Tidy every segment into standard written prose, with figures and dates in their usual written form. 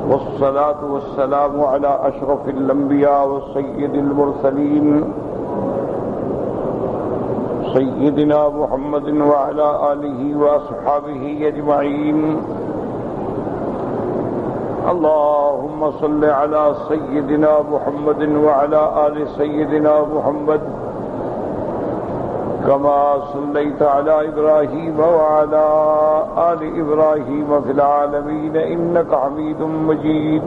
والصلاة والسلام على أشرف الأنبياء وسيد المرسلين سيدنا محمد وعلى آله وأصحابه أجمعين. اللهم صل على سيدنا محمد وعلى آل سيدنا محمد كما صليت على إبراهيم وعلى آل إبراهيم في العالمين إنك حميد مجيد.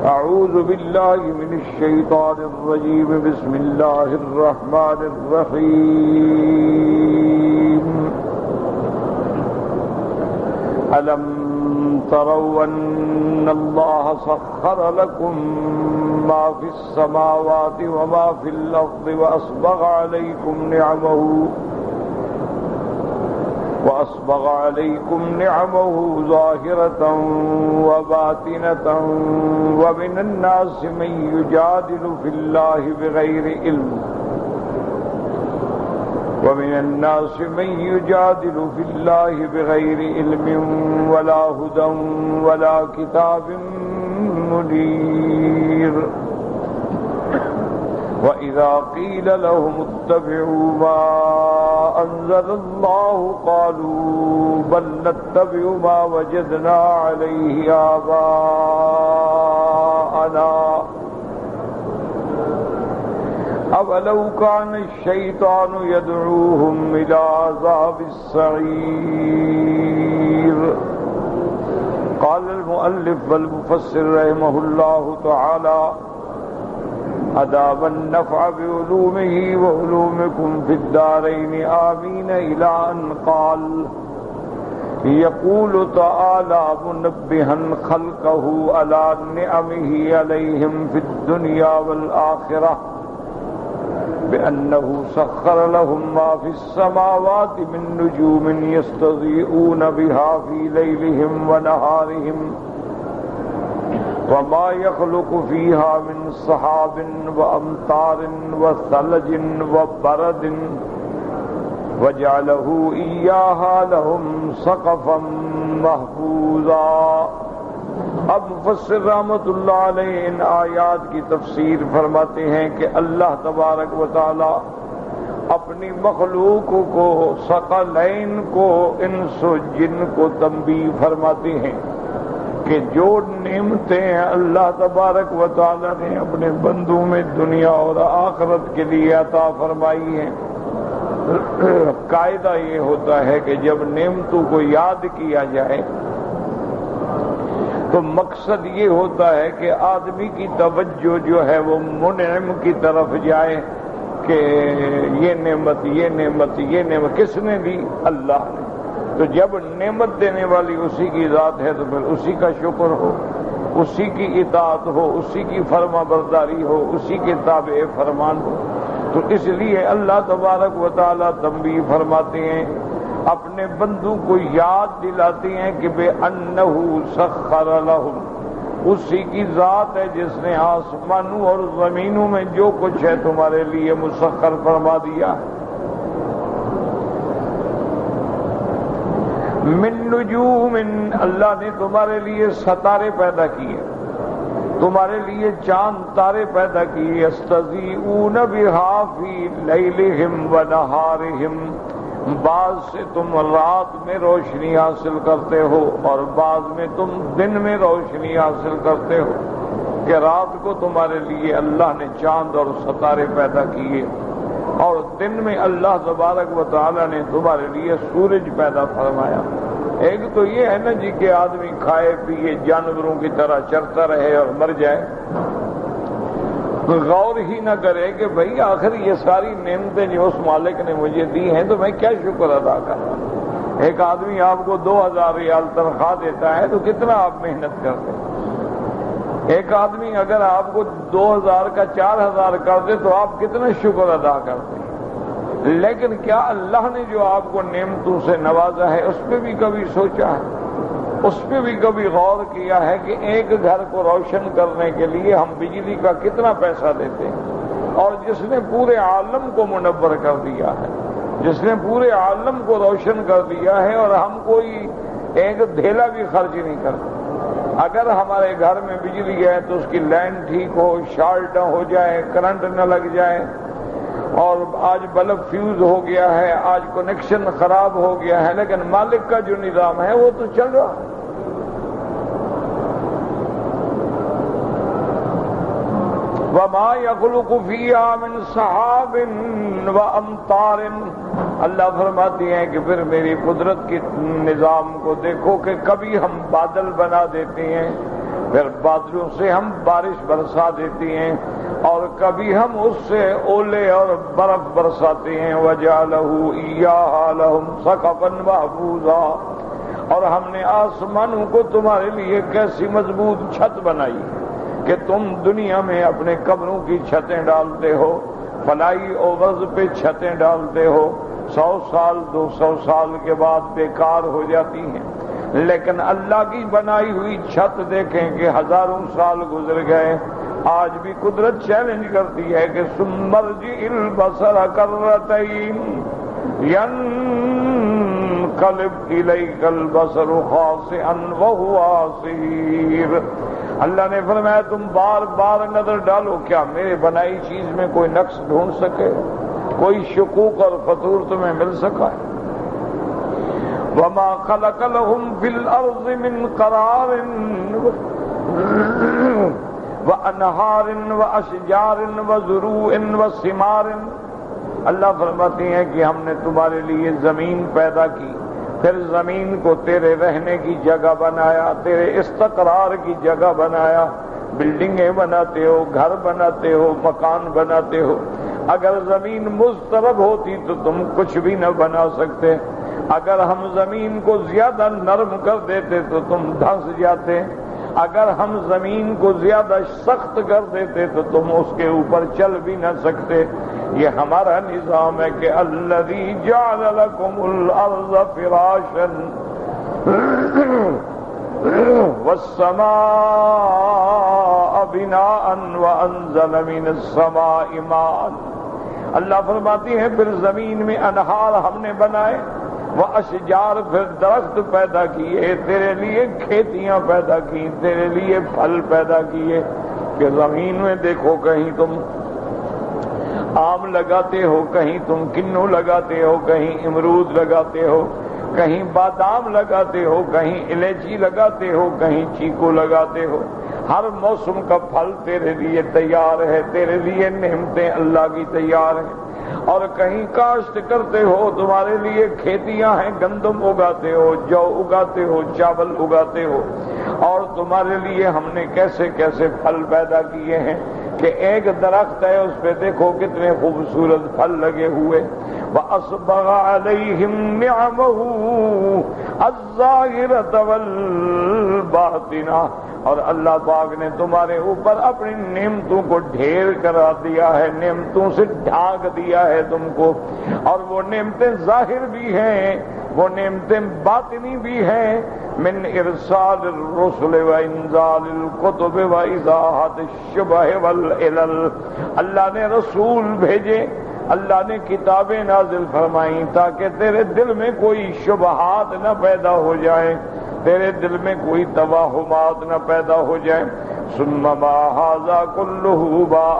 أعوذ بالله من الشيطان الرجيم. بسم الله الرحمن الرحيم. ألم تروا أن الله سخر لكم ما في السماوات وما في الأرض وأسبغ عليكم نعمه ظاهرة وباطنة ومن الناس من يجادل في الله بغير علم ولا هدى ولا كتاب منير. وإذا قيل لهم اتبعوا ما أنزل الله قالوا بل نتبع ما وجدنا عليه آباءنا أولو كان الشيطان يدعوهم إلى عذاب السعير. قال المؤلف والمفسر رحمه الله تعالى: أدام النفع بعلومه وعلومكم في الدارين آمين، إلى أن قال: يقول تعالى منبها خلقه على نعمه عليهم في الدنيا والآخرة بأنه سخر لهم ما في السماوات من نجوم يستضيئون بها في ليلهم ونهارهم وما يخلق فيها من سحاب وأمطار وثلج وبرد وجعله إياها لهم سقفا محفوظا. اب مفسر رحمۃ اللہ علیہ ان آیات کی تفسیر فرماتے ہیں کہ اللہ تبارک و تعالی اپنی مخلوق کو، ثقلین کو، انس و جن کو تنبیہ فرماتے ہیں کہ جو نعمتیں اللہ تبارک و تعالی نے اپنے بندوں میں دنیا اور آخرت کے لیے عطا فرمائی ہیں، قاعدہ یہ ہوتا ہے کہ جب نعمتوں کو یاد کیا جائے تو مقصد یہ ہوتا ہے کہ آدمی کی توجہ جو ہے وہ منعم کی طرف جائے کہ یہ نعمت کس نے دی؟ اللہ نے. تو جب نعمت دینے والی اسی کی ذات ہے تو پھر اسی کا شکر ہو، اسی کی اطاعت ہو، اسی کی فرما برداری ہو، اسی کے تابع فرمان ہو. تو اس لیے اللہ تبارک و تعالی تنبیہ فرماتے ہیں، اپنے بندوں کو یاد دلاتے ہیں کہ بے انہ سخر لہم، اسی کی ذات ہے جس نے آسمانوں اور زمینوں میں جو کچھ ہے تمہارے لیے مسخر فرما دیا. من نجوم، اللہ نے تمہارے لیے ستارے پیدا کیے، تمہارے لیے چاند تارے پیدا کیے. یستضیئون بہا فی لیلہم ونہارہم، بعض سے تم رات میں روشنی حاصل کرتے ہو اور بعض میں تم دن میں روشنی حاصل کرتے ہو، کہ رات کو تمہارے لیے اللہ نے چاند اور ستارے پیدا کیے اور دن میں اللہ تبارک و تعالی نے تمہارے لیے سورج پیدا فرمایا. ایک تو یہ ہے نا جی کہ آدمی کھائے پیے جانوروں کی طرح چرتا رہے اور مر جائے، غور ہی نہ کرے کہ بھئی آخر یہ ساری نعمتیں جو اس مالک نے مجھے دی ہیں تو میں کیا شکر ادا کر رہا ہوں. ایک آدمی آپ کو 2000 ریال تنخواہ دیتا ہے تو کتنا آپ محنت کرتے ہیں. ایک آدمی اگر آپ کو 2000 کا 4000 کر دے تو آپ کتنا شکر ادا کرتے ہیں. لیکن کیا اللہ نے جو آپ کو نعمتوں سے نوازا ہے اس پہ بھی کبھی سوچا ہے؟ اس پہ بھی کبھی غور کیا ہے کہ ایک گھر کو روشن کرنے کے لیے ہم بجلی کا کتنا پیسہ دیتے ہیں؟ اور جس نے پورے عالم کو منور کر دیا ہے، جس نے پورے عالم کو روشن کر دیا ہے اور ہم کوئی ایک دھیلا بھی خرچ نہیں کرتے. اگر ہمارے گھر میں بجلی ہے تو اس کی لائن ٹھیک ہو، شارٹ نہ ہو جائے، کرنٹ نہ لگ جائے، اور آج بلب فیوز ہو گیا ہے، آج کنیکشن خراب ہو گیا ہے، لیکن مالک کا جو نظام ہے وہ تو چل رہا ہے۔ وَمَا يَخْلُقُ فِيهَا مِن سَحَابٍ وَأَمْطَارٍ، اللہ فرماتی ہیں کہ پھر میری قدرت کے نظام کو دیکھو کہ کبھی ہم بادل بنا دیتے ہیں، پھر بادلوں سے ہم بارش برسا دیتے ہیں، اور کبھی ہم اس سے اولے اور برف برساتے ہیں۔ وَجَعَلَهُ إِيَّاهَا لَهُمْ سَقَفًا مَحْفُوظًا، اور ہم نے آسمانوں کو تمہارے لیے کیسی مضبوط چھت بنائی کہ تم دنیا میں اپنے قبروں کی چھتیں ڈالتے ہو، فلائی اوورز پہ چھتیں ڈالتے ہو، 100 سال 200 سال کے بعد بیکار ہو جاتی ہیں، لیکن اللہ کی بنائی ہوئی چھت دیکھیں کہ ہزاروں سال گزر گئے، آج بھی قدرت چیلنج کرتی ہے کہ ثم ارجع البصر کرتین ينقلب إليك البصر خاسئا وهو حسير۔ اللہ نے فرمایا تم بار بار نظر ڈالو، کیا میرے بنائی چیز میں کوئی نقص ڈھونڈ سکے، کوئی شکوک اور فتور تمہیں مل سکا ہے؟ وما خلق لهم في الأرض من قرار وأنهار وأشجار وزروع وثمار، اللہ فرماتی ہیں کہ ہم نے تمہارے لیے زمین پیدا کی، پھر زمین کو تیرے رہنے کی جگہ بنایا، تیرے استقرار کی جگہ بنایا، بلڈنگیں بناتے ہو، گھر بناتے ہو، مکان بناتے ہو۔ اگر زمین مضطرب ہوتی تو تم کچھ بھی نہ بنا سکتے، اگر ہم زمین کو زیادہ نرم کر دیتے تو تم دھنس جاتے، اگر ہم زمین کو زیادہ سخت کر دیتے تو تم اس کے اوپر چل بھی نہ سکتے۔ یہ ہمارا نظام ہے کہ الذی جعل لکم الارض فراشا والسماء بناء وانزل من السماء ماء، اللہ فرماتی ہیں پھر زمین میں انہار ہم نے بنائے، وہ اشجار پھر درخت پیدا کیے، تیرے لیے کھیتیاں پیدا کی، تیرے لیے پھل پیدا کیے، کہ زمین میں دیکھو کہیں تم آم لگاتے ہو، کہیں تم کنو لگاتے ہو، کہیں امرود لگاتے ہو، کہیں بادام لگاتے ہو، کہیں الائچی لگاتے ہو، کہیں چیکو لگاتے ہو، ہر موسم کا پھل تیرے لیے تیار ہے، تیرے لیے نعمتیں اللہ کی تیار ہیں، اور کہیں کاشت کرتے ہو، تمہارے لیے کھیتیاں ہیں، گندم اگاتے ہو، جو اگاتے ہو، چاول اگاتے ہو، اور تمہارے لیے ہم نے کیسے کیسے پھل پیدا کیے ہیں کہ ایک درخت ہے اس پہ دیکھو کتنے خوبصورت پھل لگے ہوئے۔ وَأَسْبَغَ عَلَيْهِمْ نِعَمَهُ الظَّاهِرَةَ وَالْبَاطِنَةَ، اور اللہ پاک نے تمہارے اوپر اپنی نعمتوں کو ڈھیر کرا دیا ہے، نعمتوں سے ڈھانک دیا ہے تم کو، اور وہ نعمتیں ظاہر بھی ہیں، وہ نعمتیں باطنی بھی ہیں، من ارسال الرسل وانزال الکتب وازاحت الشبہ والعلل، اللہ نے رسول بھیجے، اللہ نے کتابیں نازل فرمائیں تاکہ تیرے دل میں کوئی شبہات نہ پیدا ہو جائیں، تیرے دل میں کوئی توہمات نہ پیدا ہو جائیں۔ ثم ما هذا كله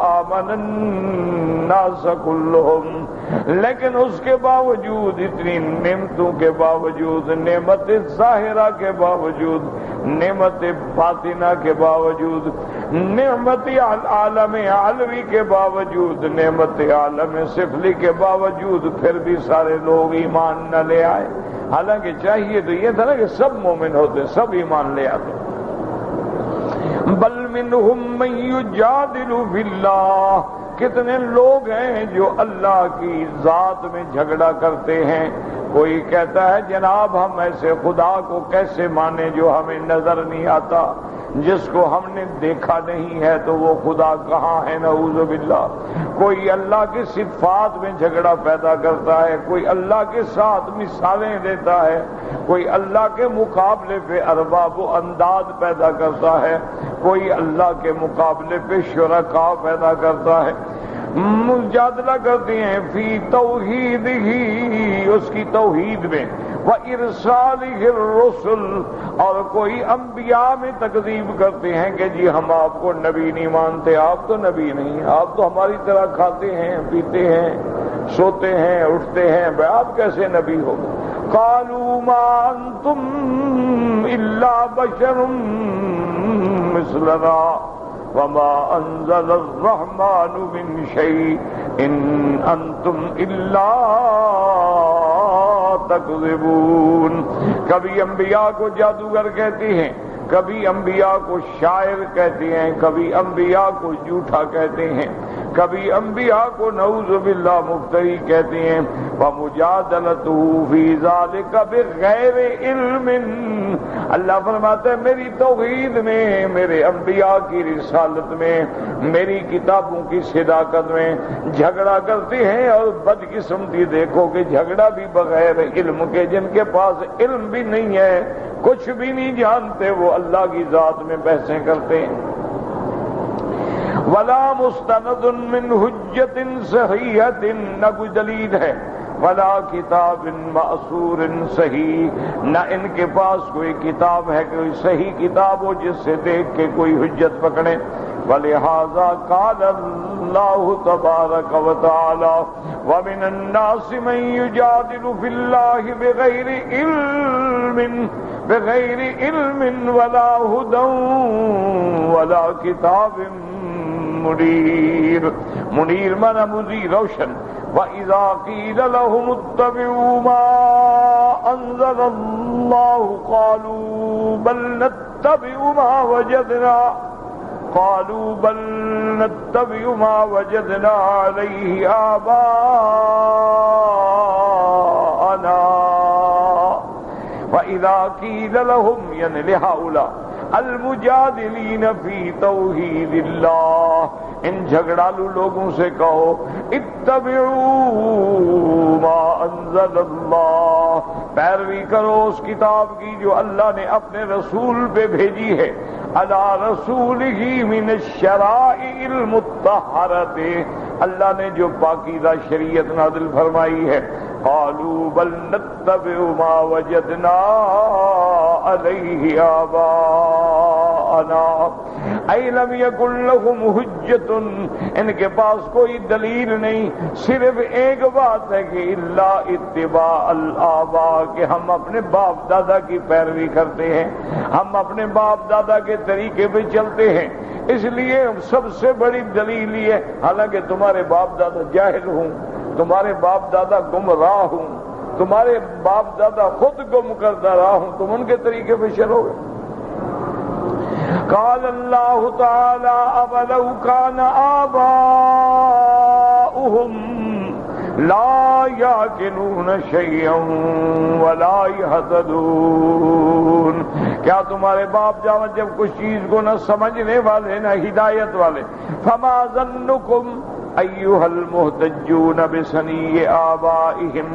آمن الناس كلهم، لیکن اس کے باوجود، اتنی نعمتوں کے باوجود، نعمت ظاہرہ کے باوجود، نعمت باطنہ کے باوجود، نعمت عالم علوی کے باوجود، نعمت عالم سفلی کے باوجود، پھر بھی سارے لوگ ایمان نہ لے آئے، حالانکہ چاہیے تو یہ تھا نا کہ سب مومن ہوتے، سب ایمان لے آتے۔ بل منہم من یجادل فی اللہ، کتنے لوگ ہیں جو اللہ کی ذات میں جھگڑا کرتے ہیں۔ کوئی کہتا ہے جناب ہم ایسے خدا کو کیسے مانیں جو ہمیں نظر نہیں آتا، جس کو ہم نے دیکھا نہیں ہے تو وہ خدا کہاں ہے، نعوذ باللہ۔ کوئی اللہ کی صفات میں جھگڑا پیدا کرتا ہے، کوئی اللہ کے ساتھ مثالیں دیتا ہے، کوئی اللہ کے مقابلے پہ ارباب و انداد پیدا کرتا ہے، کوئی اللہ کے مقابلے پہ شرکاء پیدا کرتا ہے، مجادلہ کرتے ہیں فی توحید ہی، اس کی توحید میں، وَإِرْسَالِهِ الرُّسُلِ، اور کوئی انبیاء میں تکذیب کرتے ہیں کہ جی ہم آپ کو نبی نہیں مانتے، آپ تو نبی نہیں، آپ تو ہماری طرح کھاتے ہیں پیتے ہیں سوتے ہیں اٹھتے ہیں، آپ کیسے نبی ہو؟ قَالُوا مَا أَنْتُمْ إِلَّا بَشَرٌ مِثْلُنَا وَمَا أَنزَلَ الرَّحْمَنُ مِنْ شَيْءٍ إِنْ أَنْتُمْ إِلَّا تَكْذِبُونَ۔ کبھی انبیاء کو جادوگر کہتے ہیں، کبھی انبیاء کو شاعر کہتے ہیں، کبھی انبیاء کو جھوٹا کہتے ہیں، کبھی انبیاء کو نعوذ باللہ مفتری کہتے ہیں۔ وَمُجَادَلَتُهُ فِي ذَلِكَ بِغَيْرِ عِلْمٍ، اللہ فرماتا ہے میری توحید میں، میرے انبیاء کی رسالت میں، میری کتابوں کی صداقت میں جھگڑا کرتے ہیں، اور بدقسمتی دیکھو کہ جھگڑا بھی بغیر علم کے، جن کے پاس علم بھی نہیں ہے، کچھ بھی نہیں جانتے، وہ اللہ کی ذات میں بحثیں کرتے ہیں۔ وَلَا مُسْتَنَدٌ مِّنْ حُجَّةٍ صَحِيحَةٍ، نہ کوئی دلیل ہے، وَلَا کِتَابٍ مَأْثُورٍ صحیح، نہ ان کے پاس کوئی کتاب ہے، کوئی صحیح کتاب ہو جس سے دیکھ کے کوئی حجت پکڑے۔ وَلِهَذَا قَالَ اللَّهُ تَبَارَكَ وَتَعَالَى وَمِنَ النَّاسِ مَن يُجَادِلُ فِي اللَّهِ بِغَيْرِ عِلْمٍ وَلَا هُدًى وَلَا كِتَابٍ منیر، منیر مانا مضی روشن۔ وَإِذَا قِيلَ لَهُمُ اتَّبِعُوا مَا أَنزَلَ اللَّهُ قَالُوا بَلْ نَتَّبِعُ مَا وَجَدْنَا عَلَيْهِ آبَاءَنَا۔ وَإِذَا قِيلَ لَهُمْ، یعنی لہؤلاء المجادلین فی توحید اللہ، ان جھگڑالو لوگوں سے کہو اتبعوا ما انزل اللہ، پیروی کرو اس کتاب کی جو اللہ نے اپنے رسول پہ بھیجی ہے، علی رسولہ من الشرائع المطہرۃ، اللہ نے جو پاکیزہ شریعت نازل فرمائی ہے۔ قالوا بل نتبع ما وجدنا علیہ آباءنا، اَإِ لَمْ يَكُنْ لَهُمْ حُجَّةٌ، ان کے پاس کوئی دلیل نہیں، صرف ایک بات ہے کہ الا اتباع الآباء، کہ ہم اپنے باپ دادا کی پیروی کرتے ہیں، ہم اپنے باپ دادا کے طریقے پہ چلتے ہیں، اس لیے سب سے بڑی دلیل یہ ہے، حالانکہ تمہارے باپ دادا جاہل ہوں، تمہارے باپ دادا گمراہ ہوں، تمہارے باپ دادا خود گم کردہ راہ ہوں، تم ان کے طریقے پہ چلو گے۔ قال اللہ تعالی اولو کان آباؤہم لا یعقلون شیئا ولا یہتدون، کیا تمہارے باپ جاوت جب کچھ چیز کو نہ سمجھنے والے نہ ہدایت والے، فما ظنکم ایھا المحتجون بسنی آبائہم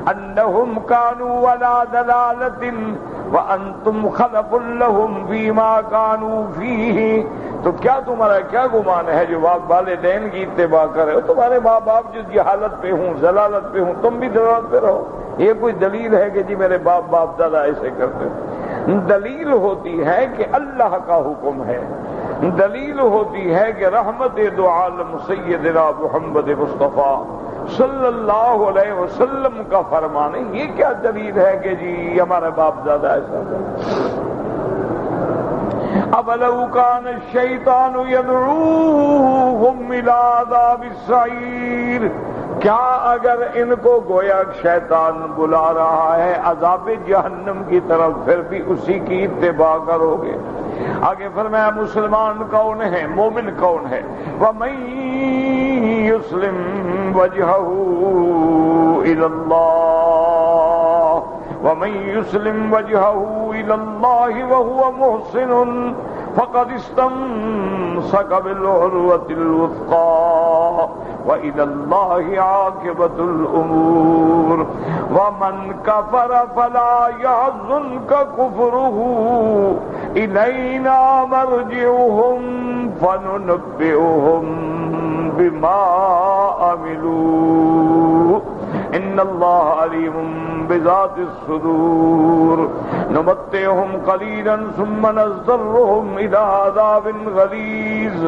انہم کانوا علی ضلالۃ وانتم خلف لهم فیما کانوا فیہ، تو کیا تمہارا کیا گمان ہے جو والدین کی اتباع کرے، تمہارے ماں باپ جو جہالت پہ ہوں ضلالت پہ ہوں، تم بھی ضلالت پہ رہو، یہ کوئی دلیل ہے کہ جی میرے باپ دادا ایسے کرتے؟ دلیل ہوتی ہے کہ اللہ کا حکم ہے، دلیل ہوتی ہے کہ رحمت دو عالم سیدنا محمد مصطفیٰ صلی اللہ علیہ وسلم کا فرمان ہے، یہ کیا دلیل ہے کہ جی ہمارے باپ دادا ایسا کرتے؟ اولو کان الشیطان یدعوہم الی عذاب السعیر، کیا اگر ان کو گویا شیطان بلا رہا ہے عذاب جہنم کی طرف، پھر بھی اسی کی اتباع کرو گے؟ آگے فرمایا مسلمان کون ہے، مومن کون ہے؟ وَمَن يُسْلِمْ وَجْهَهُ إِلَى اللَّهِ وَمَن يُسْلِمْ وَجْهَهُ إِلَى اللَّهِ وَهُوَ مُحْسِنٌ فَقَدِ اسْتَمْسَكَ بِالْعُرْوَةِ الْوُثْقَىٰ وَإِلَى اللَّهِ عَاقِبَةُ الْأُمُورِ وَمَن كَفَرَ فَلَا يَحْزُنكَ كُفْرُهُ إِلَيْنَا مَرْجِعُهُمْ فَنُنَبِّئُهُم بِمَا عَمِلُوا إِنَّ ان اللہ علیم بذات الصدور نمتعهم قلیلا ثم نضطرهم الى عذاب غلیظ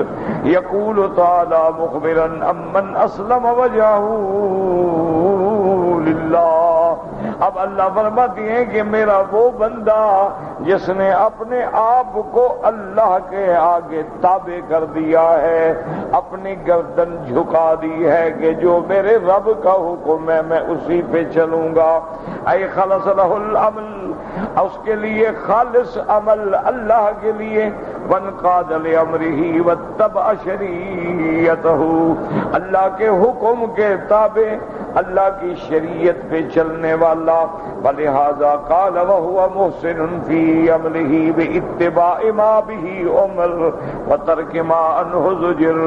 یقول تعالی مخبرا امن اسلم وجهه للہ۔ اب اللہ فرماتی ہیں کہ میرا وہ بندہ جس نے اپنے آپ کو اللہ کے آگے تابع کر دیا ہے، اپنی گردن جھکا دی ہے کہ جو میرے رب کا حکم ہے میں اسی پہ چلوں گا۔ اے خلص لہ العمل، اس کے لیے خالص عمل اللہ کے لیے، وانقاد لامرہ واتبع شریعتہ، اللہ کے حکم کے تابع، اللہ کی شریعت پہ چلنے والا، ولہذا قال وهو محسن فی عملہ باتباع ما به امر وترک ما عنہ زجر،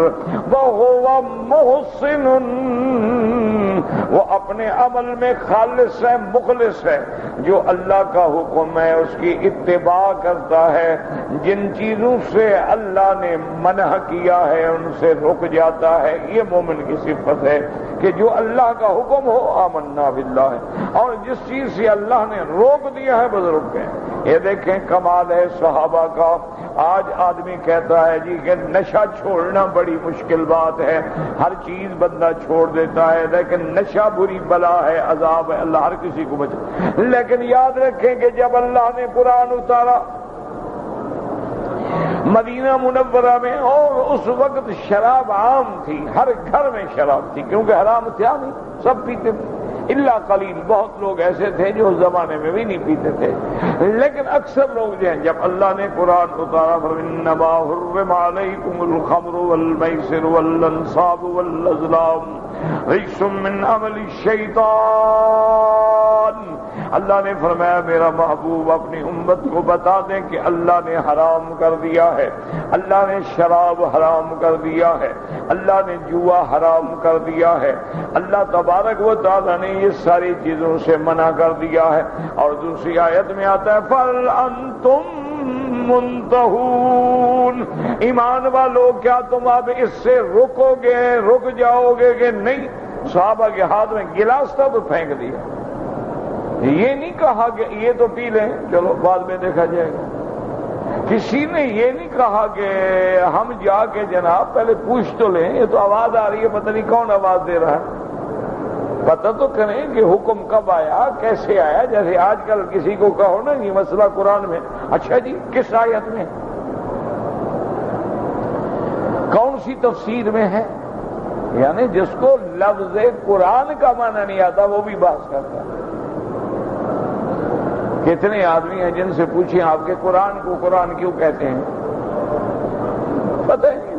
وهو محسن، وہ اپنے عمل میں خالص ہے، مخلص ہے، جو اللہ کا حکم ہے اس کی اتباع کرتا ہے، جن چیزوں سے اللہ نے منع کیا ہے ان سے رک جاتا ہے۔ یہ مومن کی صفت ہے کہ جو اللہ کا حکم ہو آمنا باللہ ہے، اور جس چیز سے اللہ نے روک دیا ہے بس رک گئے۔ یہ دیکھیں کمال ہے صحابہ کا۔ آج آدمی کہتا ہے جی کہ نشہ چھوڑنا بڑی مشکل بات ہے، ہر چیز بندہ چھوڑ دیتا ہے، لیکن نشہ بری بلا ہے، عذاب ہے، اللہ ہر کسی کو بچا۔ لیکن یاد رکھیں کہ جب اللہ نے قرآن اتارا مدینہ منورہ میں، اور اس وقت شراب عام تھی، ہر گھر میں شراب تھی، کیونکہ حرام تھا نہیں، سب پیتے تھے، الا قلیل، بہت لوگ ایسے تھے جو اس زمانے میں بھی نہیں پیتے تھے، لیکن اکثر لوگ جو ہیں، جب اللہ نے قرآن اتارا فَإِنَّمَا حُرِّمَ عَلَيْكُمُ الْخَمْرُ وَالْمَيْسِرُ وَالْأَنصَابُ وَالْأَزْلَامُ رِجْسٌ مِّنْ عَمَلِ الشَّيْطَانِ، اللہ نے فرمایا میرا محبوب اپنی امت کو بتا دیں کہ اللہ نے حرام کر دیا ہے، اللہ نے شراب حرام کر دیا ہے، اللہ نے جوا حرام کر دیا ہے، اللہ تبارک و تعالیٰ نے یہ ساری چیزوں سے منع کر دیا ہے۔ اور دوسری آیت میں آتا ہے فَأَنْتُمْ مُنْتَهُونَ، ایمان والو کیا تم اب اس سے رکو گے، رک جاؤ گے کہ نہیں؟ صحابہ کے ہاتھ میں گلاس تھا تو پھینک دیا، یہ نہیں کہا کہ یہ تو پی لیں چلو بعد میں دیکھا جائے گا، کسی نے یہ نہیں کہا کہ ہم جا کے جناب پہلے پوچھ تو لیں، یہ تو آواز آ رہی ہے پتہ نہیں کون آواز دے رہا ہے، پتہ تو کریں کہ حکم کب آیا، کیسے آیا۔ جیسے آج کل کسی کو کہو نا یہ مسئلہ قرآن میں، اچھا جی کس آیت میں، کون سی تفسیر میں ہے، یعنی جس کو لفظ قرآن کا معنی نہیں آتا وہ بھی بات کرتا ہے۔ کتنے آدمی ہیں جن سے پوچھیں آپ کے قرآن کو قرآن کیوں کہتے ہیں، پتہ نہیں۔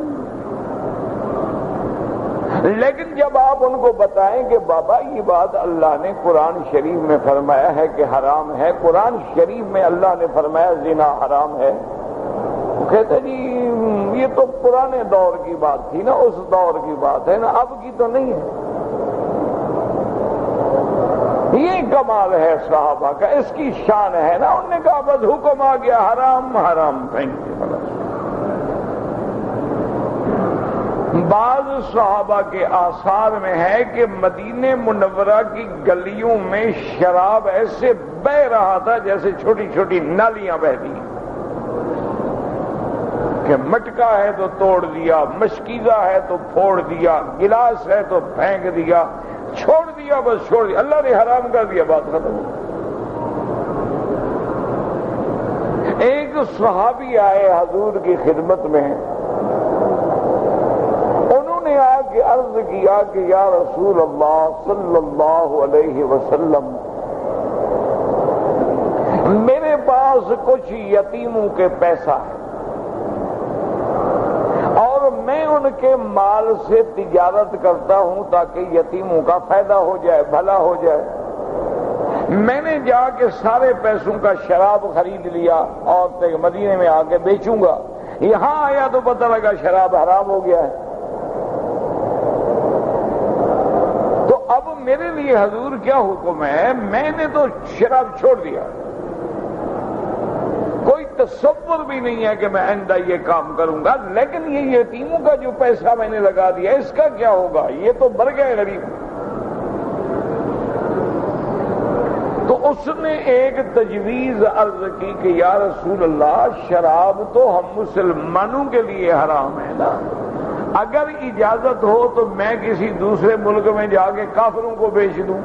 لیکن جب آپ ان کو بتائیں کہ بابا یہ بات اللہ نے قرآن شریف میں فرمایا ہے کہ حرام ہے، قرآن شریف میں اللہ نے فرمایا زنا حرام ہے، وہ کہتے جی یہ تو پرانے دور کی بات تھی نا، اس دور کی بات ہے نا، اب کی تو نہیں ہے۔ یہ کمال ہے صحابہ کا، اس کی شان ہے نا، انہوں نے کہا بس حکم آ گیا حرام حرام پھینک دیا۔ بعض صحابہ کے آثار میں ہے کہ مدینہ منورہ کی گلیوں میں شراب ایسے بہ رہا تھا جیسے چھوٹی چھوٹی نالیاں بہتی ہیں، کہ مٹکا ہے تو توڑ دیا، مشکیزہ ہے تو پھوڑ دیا، گلاس ہے تو پھینک دیا، چھوڑ دیا بس چھوڑ دیا، اللہ نے حرام کر دیا، بات ختم ہو۔ ایک صحابی آئے حضور کی خدمت میں، انہوں نے آ کے عرض کیا کہ یا رسول اللہ صلی اللہ علیہ وسلم، میرے پاس کچھ یتیموں کے پیسہ ہے اور میں ان کے مال سے تجارت کرتا ہوں تاکہ یتیموں کا فائدہ ہو جائے، بھلا ہو جائے۔ میں نے جا کے سارے پیسوں کا شراب خرید لیا اور مدینے میں آ کے بیچوں گا، یہاں آیا تو پتہ لگا شراب حرام ہو گیا ہے، تو اب میرے لیے حضور کیا حکم ہے؟ میں نے تو شراب چھوڑ دیا، کوئی تصور بھی نہیں ہے کہ میں آئندہ یہ کام کروں گا، لیکن یہ یتیموں کا جو پیسہ میں نے لگا دیا اس کا کیا ہوگا؟ یہ تو مر گئے غریب۔ اس نے ایک تجویز عرض کی کہ یا رسول اللہ شراب تو ہم مسلمانوں کے لیے حرام ہے نا، اگر اجازت ہو تو میں کسی دوسرے ملک میں جا کے کافروں کو بیچ دوں،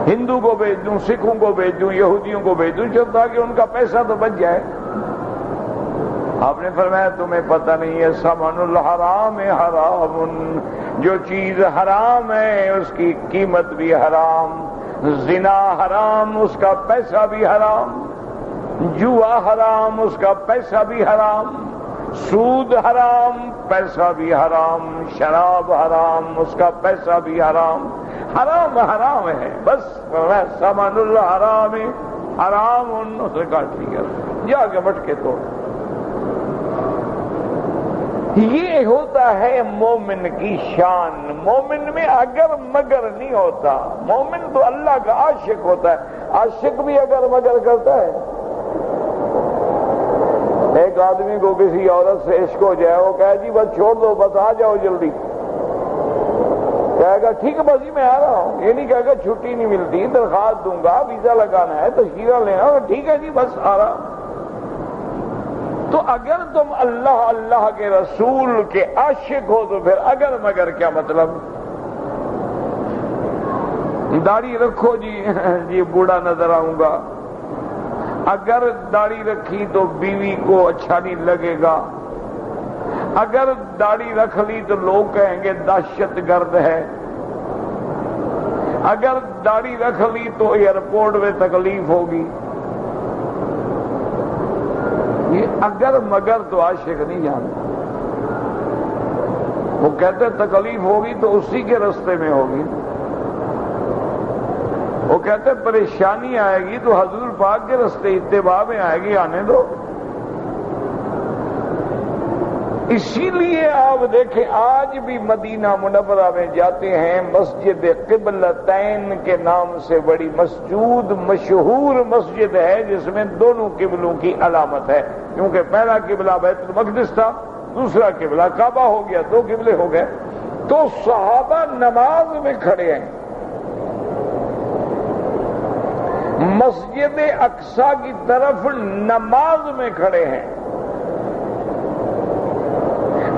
ہندو کو بیچ دوں، سکھوں کو بیچ دوں، یہودیوں کو بیچ دوں، تاکہ ان کا پیسہ تو بچ جائے۔ آپ نے فرمایا تمہیں پتہ نہیں ہے ثمن الحرام حرام، جو چیز حرام ہے اس کی قیمت بھی حرام، زنا حرام اس کا پیسہ بھی حرام، جوا حرام اس کا پیسہ بھی حرام، سود حرام پیسہ بھی حرام، شراب حرام اس کا پیسہ بھی حرام، حرام حرام ہے بس۔ ثمن الحرام حرام، اس نے کہا ٹھیک ہے جا کے مٹکے توڑ۔ یہ ہوتا ہے مومن کی شان، مومن میں اگر مگر نہیں ہوتا، مومن تو اللہ کا عاشق ہوتا ہے، عاشق بھی اگر مگر کرتا ہے۔ ایک آدمی کو کسی عورت سے عشق ہو جائے، وہ کہے جی بس چھوڑ دو، بس آ جاؤ جلدی، کہے گا ٹھیک ہے بس جی میں آ رہا ہوں، یہ نہیں کہے گا چھٹی نہیں ملتی، درخواست دوں گا، ویزا لگانا ہے، تشکیلہ لینا، ٹھیک ہے جی بس آ رہا ہوں۔ تو اگر تم اللہ اللہ کے رسول کے عاشق ہو تو پھر اگر مگر کیا مطلب؟ داڑھی رکھو جی بوڑھا نظر آؤں گا، اگر داڑھی رکھی تو بیوی کو اچھا نہیں لگے گا، اگر داڑھی رکھ لی تو لوگ کہیں گے دہشت گرد ہے، اگر داڑھی رکھ لی تو ایئرپورٹ میں تکلیف ہوگی۔ یہ اگر مگر تو عاشق نہیں جانتا، وہ کہتے تکلیف ہوگی تو اسی کے رستے میں ہوگی، وہ کہتے پریشانی آئے گی تو حضور پاک کے رستے اتباع میں آئے گی، آنے دو۔ اسی لیے آپ دیکھیں آج بھی مدینہ منورہ میں جاتے ہیں، مسجد قبلتین کے نام سے بڑی مسجود مشہور مسجد ہے، جس میں دونوں قبلوں کی علامت ہے، کیونکہ پہلا قبلہ بیت المقدس تھا، دوسرا قبلہ کعبہ ہو گیا، دو قبلے ہو گئے۔ تو صحابہ نماز میں کھڑے ہیں، مسجد اقصی کی طرف نماز میں کھڑے ہیں۔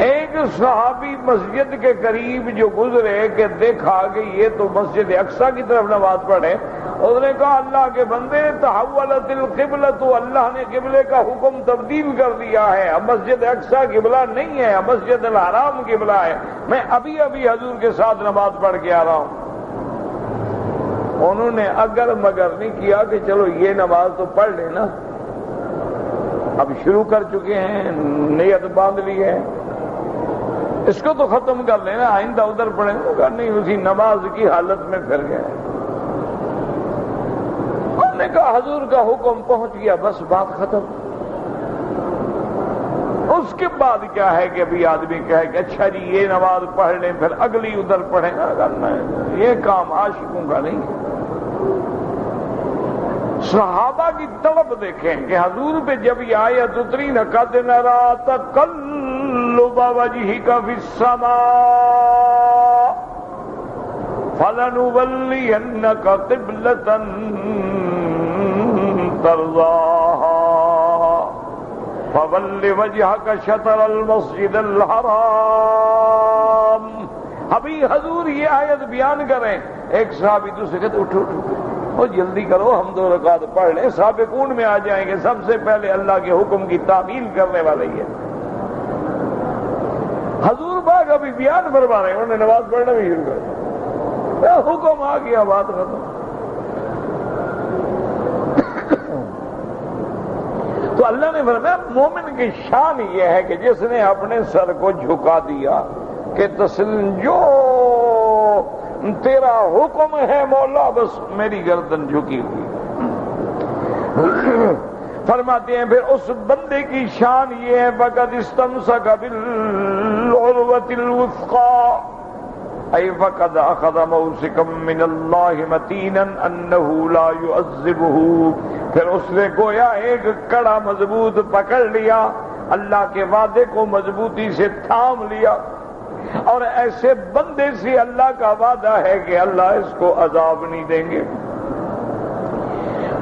ایک صحابی مسجد کے قریب جو گزرے کہ دیکھا کہ یہ تو مسجد اقصی کی طرف نماز پڑھے، اس نے کہا اللہ کے بندے تحولت القبلۃ، اللہ نے قبلے کا حکم تبدیل کر دیا ہے، اب مسجد اقصی قبلہ نہیں ہے، مسجد الحرام قبلہ ہے، میں ابھی ابھی حضور کے ساتھ نماز پڑھ کے آ رہا ہوں۔ انہوں نے اگر مگر نہیں کیا کہ چلو یہ نماز تو پڑھ لینا، اب شروع کر چکے ہیں، نیت باندھ لی ہے، اس کو تو ختم کر لینا، آئندہ ادھر پڑھیں گے، نہیں اسی نماز کی حالت میں پھر گئے۔ ہم نے کہا حضور کا حکم پہنچ گیا، بس بات ختم۔ اس کے بعد کیا ہے کہ ابھی آدمی کہے کہ اچھا جی یہ نماز پڑھ لیں پھر اگلی ادھر پڑھیں گا، یہ کام عاشقوں کا نہیں ہے۔ صحابہ کی طلب دیکھیں کہ حضور پہ جب یہ آیت اتری نہ قد نرا تقلب وجہک فی السماء فلنولینک قبلۃ ترضاها فول وجہک شطر المسجد الحرام۔ ابھی حضور یہ آیت بیان کریں، ایک صحابی دوسرے کہتے اٹھو اٹھو جلدی کرو، ہم 2 رکعت پڑھ لیں، سابقون میں آ جائیں گے، سب سے پہلے اللہ کے حکم کی تعمیل کرنے والے ہی ہے۔ حضور پاک ابھی بیان فرما رہے ہیں، انہوں نے نماز پڑھنا بھی شروع کر دیا، حکم آ گیا، بات ختم۔ تو اللہ نے فرمایا مومن کی شان یہ ہے کہ جس نے اپنے سر کو جھکا دیا کہ تسلیم جو تیرا حکم ہے مولا، بس میری گردن جھکی ہوئی۔ فرماتے ہیں پھر اس بندے کی شان یہ ہے فقد استمسک بالعروۃ الوثقی، ای فقد اخذ موثقا من اللہ متینا انہ لا يعذبہ، پھر اس نے گویا ایک کڑا مضبوط پکڑ لیا، اللہ کے وعدے کو مضبوطی سے تھام لیا، اور ایسے بندے سے اللہ کا وعدہ ہے کہ اللہ اس کو عذاب نہیں دیں گے۔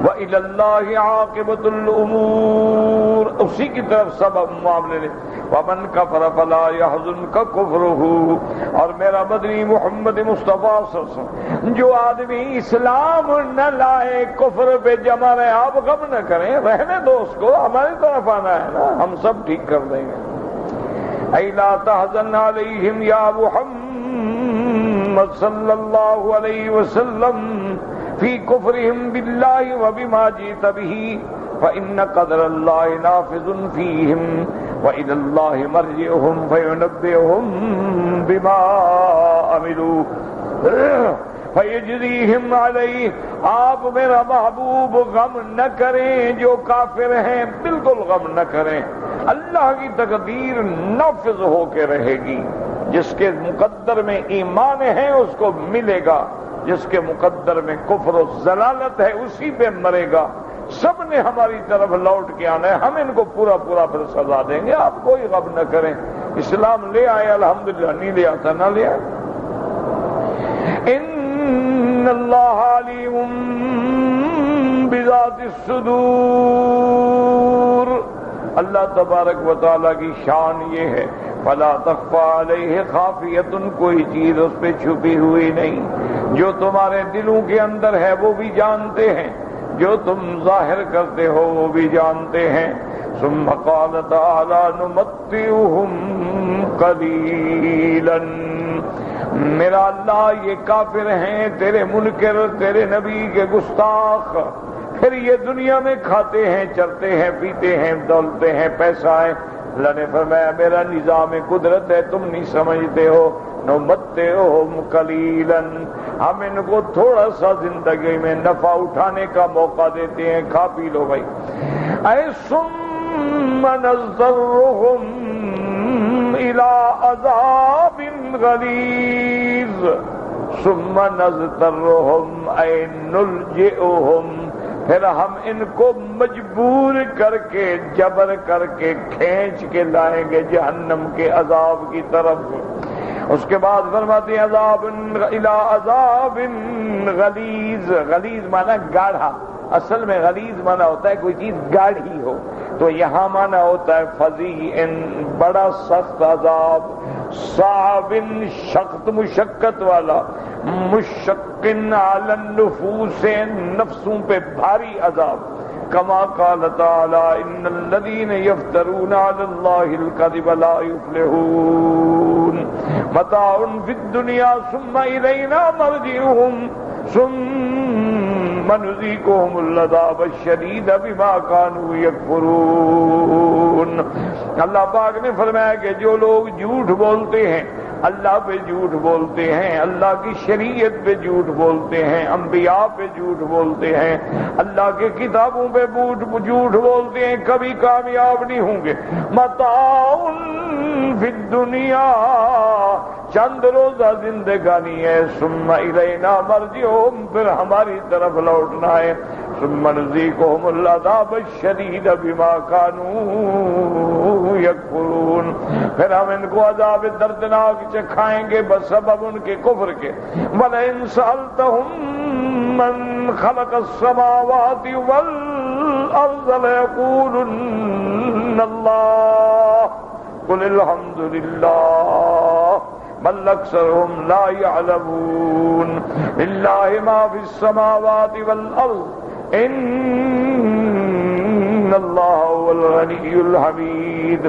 وَإِلَى اللَّهِ عَاقِبَةُ الْأُمُورِ، اسی کی طرف سبب معاملے نے۔ وَمَنْ كَفَرَ فَلَا يَحْزُنْكَ كُفْرُهُ، اور میرا مدنی محمد مصطفیٰ صلی اللہ علیہ وسلم، جو آدمی اسلام نہ لائے کفر پہ جمع رہے، آپ غم نہ کریں، رہنے دو اس کو، ہماری طرف آنا ہے نا، ہم سب ٹھیک کر دیں گے۔ اَيْ لَا تَحْزَنْ عَلَيْهِمْ يَا محمد صلی اللہ علیہ وسلم فی کفرہم باللہ وبما جئت بہ فإن قدر اللہ نافذ فیہم وإلی اللہ مرجعہم فینبئہم بما عملوا فیجزیہم علیہ۔ آپ میرا محبوب غم نہ کریں، جو کافر ہیں بالکل غم نہ کریں، اللہ کی تقدیر نافذ ہو کے رہے گی۔ جس کے مقدر میں ایمان ہے اس کو ملے گا، جس کے مقدر میں کفر و ضلالت ہے اسی پہ مرے گا۔ سب نے ہماری طرف لوٹ کے آنا ہے، ہم ان کو پورا پورا پھر سزا دیں گے، آپ کوئی غم نہ کریں۔ اسلام لے آئے الحمدللہ، نہیں لے آتا نہ لے آئے۔ ان اللہ علیم بذات الصدور، اللہ تبارک و تعالیٰ کی شان یہ ہے، فلا تخفی علیہ خافیۃ، کوئی چیز اس پہ چھپی ہوئی نہیں، جو تمہارے دلوں کے اندر ہے وہ بھی جانتے ہیں، جو تم ظاہر کرتے ہو وہ بھی جانتے ہیں۔ ثم قال تعالی نمتعہم قلیلا، میرا اللہ یہ کافر ہیں، تیرے منکر، تیرے نبی کے گستاخ، پھر یہ دنیا میں کھاتے ہیں، چرتے ہیں، پیتے ہیں، دولتے ہیں، پیسہ ہے۔ اللہ نے فرمایا میرا نظام قدرت ہے، تم نہیں سمجھتے ہو۔ نمتعہم قلیلا، ہم ان کو تھوڑا سا زندگی میں نفع اٹھانے کا موقع دیتے ہیں، کھا پی لو بھائی۔ اے ثم نضطرہم الی عذاب غلیظ، ثم نضطرہم اے نلجئہم، پھر ہم ان کو مجبور کر کے، جبر کر کے، کھینچ کے لائیں گے جہنم کے عذاب کی طرف۔ اس کے بعد فرماتے ہیں عذاب الی عذاب غلیظ، غلیظ مانا گاڑھا، اصل میں غلیظ مانا ہوتا ہے کوئی چیز گاڑھی ہو، تو یہاں مانا ہوتا ہے فظیع، بڑا سخت عذاب، صعب سخت مشقت والا، مشقن علی النفوس نفسوں پہ بھاری عذاب۔ کما قال تعالی ان الذین یفترون علی اللہ الکذب لا یفلحون، متاع فی الدنیا ثم الینا مرجعہم ثم نذیقہم العذاب الشدید بما کانوا یکفرون۔ اللہ پاک نے فرمایا کہ جو لوگ جھوٹ بولتے ہیں، اللہ پہ جھوٹ بولتے ہیں، اللہ کی شریعت پہ جھوٹ بولتے ہیں، انبیاء پہ جھوٹ بولتے ہیں، اللہ کے کتابوں پہ جھوٹ بولتے ہیں، کبھی کامیاب نہیں ہوں گے۔ متاع فی الدنیا، چند روزہ زندگانی ہے، ثم الینا مرجعہم، پھر ہماری طرف لوٹنا ہے، ثم نذیقہم العذاب الشدید بما کانوا یکفرون، پھر ہم ان کو عذاب دردناک چکھائیں گے بسبب ان کے کفر کے۔ وَلَئِن سَأَلْتَهُم مَّن خَلَقَ السَّمَاوَاتِ وَالْأَرْضَ لَيَقُولُنَّ اللَّهُ قُلِ الْحَمْدُ لِلَّهِ بل اکثرهم لا يعلمون۔ للہ ما فی السماوات والارض ان اللہ هو الغنی الحمید۔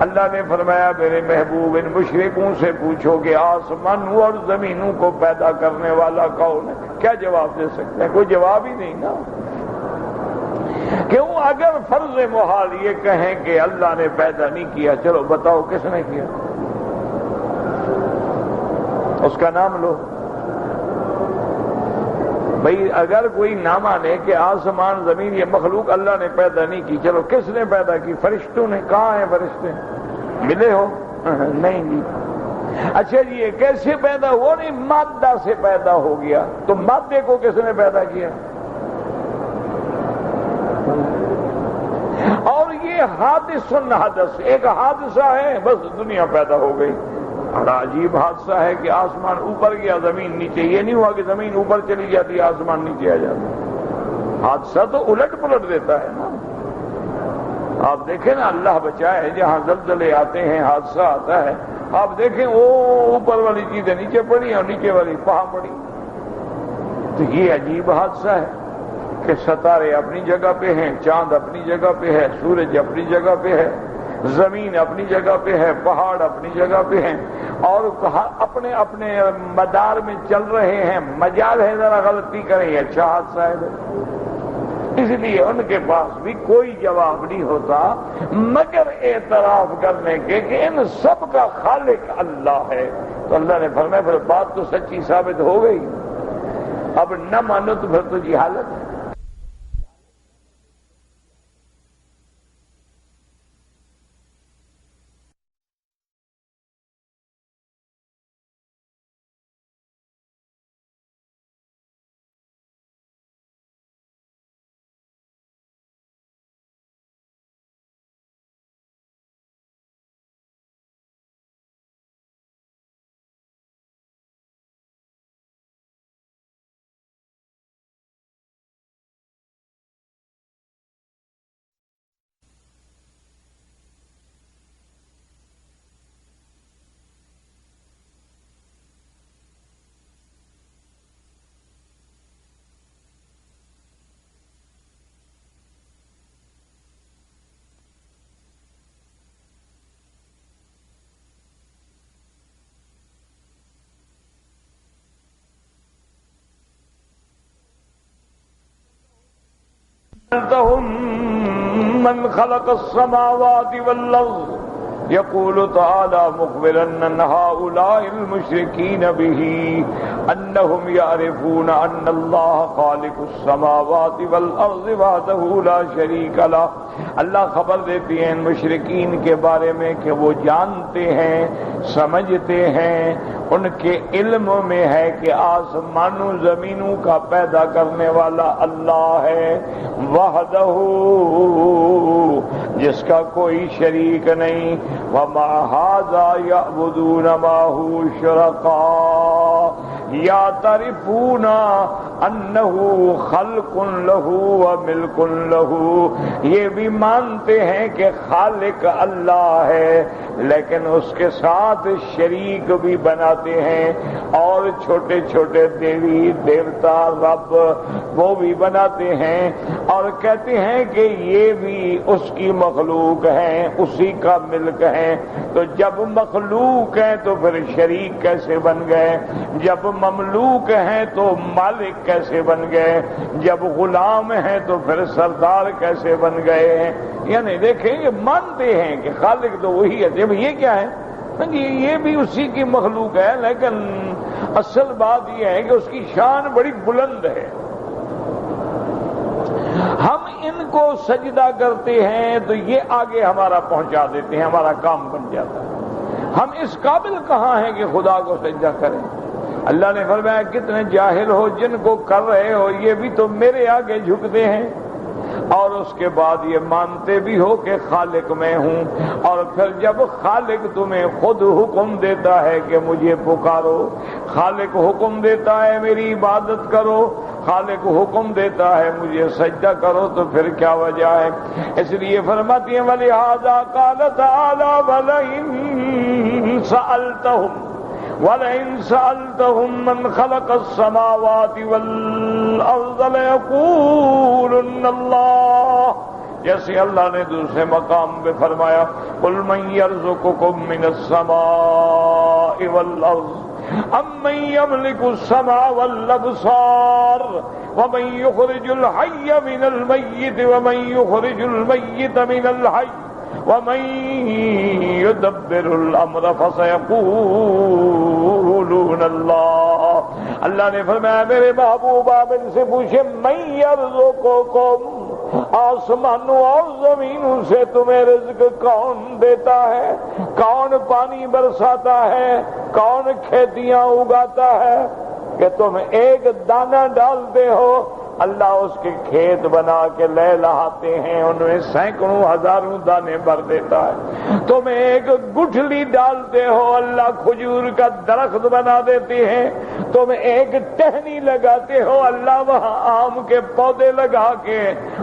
اللہ نے فرمایا میرے محبوب ان مشرکوں سے پوچھو کہ آسمانوں اور زمینوں کو پیدا کرنے والا کون ہے؟ کیا جواب دے سکتے ہیں؟ کوئی جواب ہی نہیں نا۔ کیوں؟ اگر فرض محال یہ کہیں کہ اللہ نے پیدا نہیں کیا، چلو بتاؤ کس نے کیا؟ اس کا نام لو بھئی۔ اگر کوئی نہ مانے کہ آسمان زمین یہ مخلوق اللہ نے پیدا نہیں کی، چلو کس نے پیدا کی؟ فرشتوں نے۔ کہاں ہیں فرشتے؟ ملے ہو؟ نہیں جی۔ اچھا جی یہ کیسے پیدا ہوا؟ نہیں، مادہ سے پیدا ہو گیا۔ تو مادے کو کس نے پیدا کیا؟ اور یہ حادث حدث، ایک حادثہ ہے، بس دنیا پیدا ہو گئی۔ بڑا عجیب حادثہ ہے کہ آسمان اوپر گیا زمین نیچے، یہ نہیں ہوا کہ زمین اوپر چلی جاتی آسمان نیچے آ جاتا، حادثہ تو الٹ پلٹ دیتا ہے نا۔ آپ دیکھیں نا، اللہ بچائے، جہاں زلزلے آتے ہیں حادثہ آتا ہے، آپ دیکھیں وہ اوپر والی چیزیں نیچے پڑی اور نیچے والی وہاں پڑی۔ تو یہ عجیب حادثہ ہے کہ ستارے اپنی جگہ پہ ہیں، چاند اپنی جگہ پہ ہے، سورج اپنی جگہ پہ ہے، زمین اپنی جگہ پہ ہے، پہاڑ اپنی جگہ پہ ہیں، اور اپنے اپنے مدار میں چل رہے ہیں۔ مجال ہے ذرا غلطی کریں، یہ اچھا حادثہ ہے۔ اس لیے ان کے پاس بھی کوئی جواب نہیں ہوتا مگر اعتراف کرنے کے کہ ان سب کا خالق اللہ ہے۔ تو اللہ نے فرمایا پھر بات تو سچی ثابت ہو گئی، اب نہ مانو تو پھر تو جہالت ہے۔ من خلق السماوات والأرض يقول تعالى مخبرا عن هؤلاء المشركين به أنهم يعرفون أن الله خالق السماوات والأرض وحده لا شريك له۔ اللہ خبر دیتی ہیں ان مشرکین کے بارے میں کہ وہ جانتے ہیں، سمجھتے ہیں، ان کے علم میں ہے کہ آسمانوں زمینوں کا پیدا کرنے والا اللہ ہے، وحدہ، جس کا کوئی شریک نہیں۔ وَمَا هَذَا يَعْبُدُونَ مَعَهُ شُرَكَاءَ يَعْتَرِفُونَ أَنَّهُ خَلْقٌ لَهُ وَمِلْكٌ لَهُ، یہ بھی مانتے ہیں کہ خالق اللہ ہے لیکن اس کے ساتھ شریک بھی بناتے ہیں، اور چھوٹے چھوٹے دیوی دیوتا رب وہ بھی بناتے ہیں، اور کہتے ہیں کہ یہ بھی اس کی مخلوق ہیں، اسی کا ملک ہیں۔ تو جب مخلوق ہیں تو پھر شریک کیسے بن گئے؟ جب مملوک ہیں تو مالک کیسے بن گئے؟ جب غلام ہیں تو پھر سردار کیسے بن گئے ہیں؟ یعنی دیکھیں یہ مانتے ہیں کہ خالق تو وہی ہے۔ جب یہ کیا ہے، یہ بھی اسی کی مخلوق ہے، لیکن اصل بات یہ ہے کہ اس کی شان بڑی بلند ہے۔ ہم ان کو سجدہ کرتے ہیں تو یہ آگے ہمارا پہنچا دیتے ہیں، ہمارا کام بن جاتا ہے۔ ہم اس قابل کہاں ہیں کہ خدا کو سجدہ کریں؟ اللہ نے فرمایا کتنے جاہل ہو جن کو کر رہے ہو، یہ بھی تو میرے آگے جھکتے ہیں، اور اس کے بعد یہ مانتے بھی ہو کہ خالق میں ہوں، اور پھر جب خالق تمہیں خود حکم دیتا ہے کہ مجھے پکارو، خالق حکم دیتا ہے میری عبادت کرو، خالق حکم دیتا ہے مجھے سجدہ کرو، تو پھر کیا وجہ ہے؟ اس لیے فرماتی ہیں وَلِهَذَا قَالَ تَعَالَى وَلَئِن سَأَلْتَهُم مَّنْ خَلَقَ السَّمَاوَاتِ وَالْأَرْضَ لَيَقُولُنَّ اللَّهُ، جیسے اللہ نے دوسرے مقام پہ فرمایا قُلْ مَن يَرْزُقُكُم مِّنَ السَّمَاءِ وَالْأَرْضِ أَمَّن يَمْلِكُ السَّمْعَ وَالْأَبْصَارَ وَمَن يُخْرِجُ الْحَيَّ مِنَ الْمَيِّتِ وَمَن يُخْرِجُ الْمَيِّتَ مِنَ الْحَيِّ وَمَن يُدَبِّرُ الْأَمْرَ فَسَيَقُولُونَ اللَّهُ۔ اللہ نے فرمایا میرے محبوب آپ ان سے پوچھیں مَن يَرْزُقُكُم، آسمانوں اور زمینوں سے تمہیں رزق کون دیتا ہے؟ کون پانی برساتا ہے؟ کون کھیتیاں اگاتا ہے کہ تم ایک دانہ ڈالتے ہو اللہ اس کے کھیت بنا کے لے لہاتے ہیں، ان میں سینکڑوں ہزاروں دانے بھر دیتا ہے۔ تم ایک گٹھلی ڈالتے ہو، اللہ کھجور کا درخت بنا دیتے ہیں۔ تم ایک ٹہنی لگاتے ہو، اللہ وہاں آم کے پودے لگا کے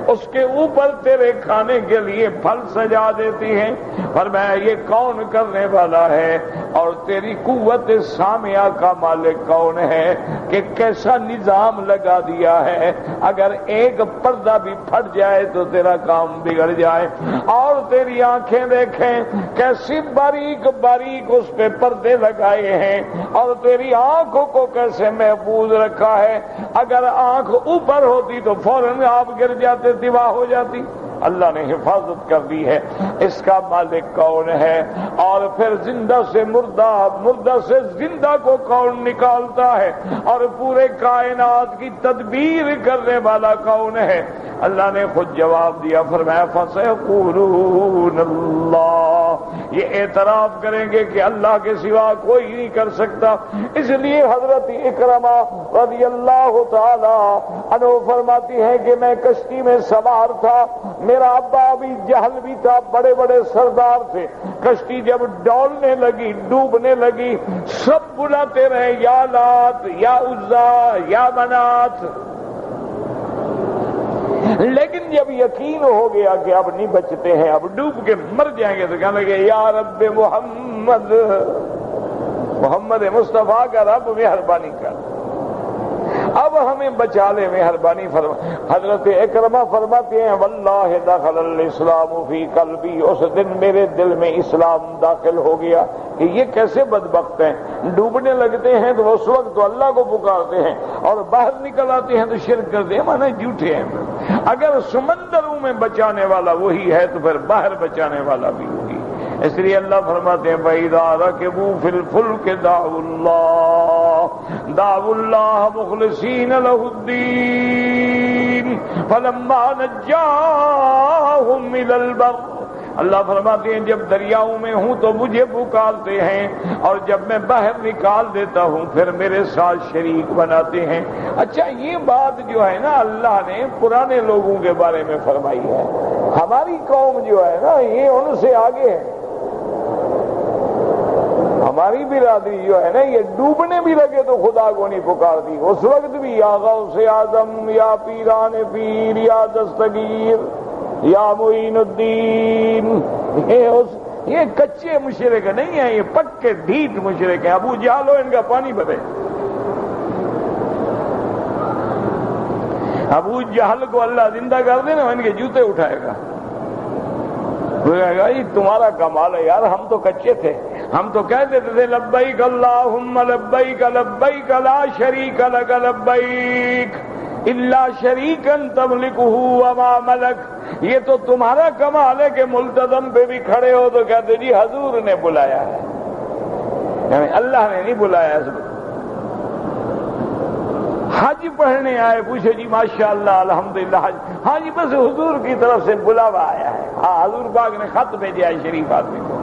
اس کے اوپر تیرے کھانے کے لیے پھل سجا دیتی ہیں۔ فرمایا یہ کون کرنے والا ہے اور تیری قوت سامعہ کا مالک کون ہے کہ کیسا نظام لگا دیا ہے، اگر ایک پردہ بھی پھٹ جائے تو تیرا کام بگڑ جائے۔ اور تیری آنکھیں دیکھیں کیسی باریک باریک اس پہ پردے لگائے ہیں، اور تیری آنکھوں کو کیسے محفوظ رکھا ہے، اگر آنکھ اوپر ہوتی تو فوراً آپ گر جاتے، تباہ ہو جاتی۔ اللہ نے حفاظت کر دی ہے۔ اس کا مالک کون ہے؟ اور پھر زندہ سے مردہ، مردہ سے زندہ کو کون نکالتا ہے، اور پورے کائنات کی تدبیر کرنے والا کون ہے؟ اللہ نے خود جواب دیا، فرمایا فَسَيَقُولُونَ اللَّهُ، یہ اعتراف کریں گے کہ اللہ کے سوا کوئی نہیں کر سکتا۔ اس لیے حضرت اکرمہ رضی اللہ تعالی عنہ فرماتی ہیں کہ میں کشتی میں سوار تھا، میرا ابا ابھی جہل بھی تھا، بڑے بڑے سردار تھے۔ کشتی جب ڈولنے لگی، ڈوبنے لگی، سب بلاتے رہے یا لات یا عزا یا منات، لیکن جب یقین ہو گیا کہ اب نہیں بچتے ہیں، اب ڈوب کے مر جائیں گے، تو کہنے لگے یا رب محمد، محمد مصطفیٰ کا رب مہربانی کر، اب ہمیں بچا لے، مہربانی فرما۔ حضرت اکرمہ فرماتے ہیں واللہ دخل الاسلام فی قلبی، اس دن میرے دل میں اسلام داخل ہو گیا کہ یہ کیسے بدبخت ہیں، ڈوبنے لگتے ہیں تو اس وقت تو اللہ کو پکارتے ہیں، اور باہر نکل آتے ہیں تو شرک کرتے ہیں، مانے جھوٹے ہیں۔ اگر سمندروں میں بچانے والا وہی ہے تو پھر باہر بچانے والا بھی وہی۔ اس لیے اللہ فرماتے ہیں فَإِذَا رَكِبُوا فِي الْفُلْكِ دعوا اللہ مخلصین لہ الدین فلما نجاہم إِلَى الْبَرِّ، اللہ فرماتے ہیں جب دریاؤں میں ہوں تو مجھے پکارتے ہیں، اور جب میں باہر نکال دیتا ہوں پھر میرے ساتھ شریک بناتے ہیں۔ اچھا یہ بات جو ہے نا اللہ نے پرانے لوگوں کے بارے میں فرمائی ہے، ہماری قوم جو ہے نا یہ ان سے آگے ہے۔ ہماری برادری جو ہے نا یہ ڈوبنے بھی لگے تو خدا کو نہیں پکارتی، اس وقت بھی یا غوث اعظم یا پیران پیر یا دستگیر یا معین الدین، یہ کچے مشرک نہیں ہیں، یہ پکے ڈھیٹ مشرک ہیں۔ ابو جہل ہو ان کا پانی بھرے، ابو جہل کو اللہ زندہ کر دے نا ان کے جوتے اٹھائے گا، یہ تمہارا کمال ہے یار، ہم تو کچے تھے، ہم تو کہہ دیتے تھے لبیک اللہم لبیک لبیک لا شریک لک لبیک الا شریکا تملکہ وما ملک۔ یہ تو تمہارا کمال ہے کہ ملتزم پہ بھی کھڑے ہو تو کہتے جی حضور نے بلایا ہے، یعنی اللہ نے نہیں بلایا۔ حج پڑھنے آئے، پوچھے جی ماشاءاللہ الحمدللہ حج، ہاں جی بس حضور کی طرف سے بلاوا آیا ہے، ہاں حضور پاک نے خط بھیجا ہے شریف آدمی کو۔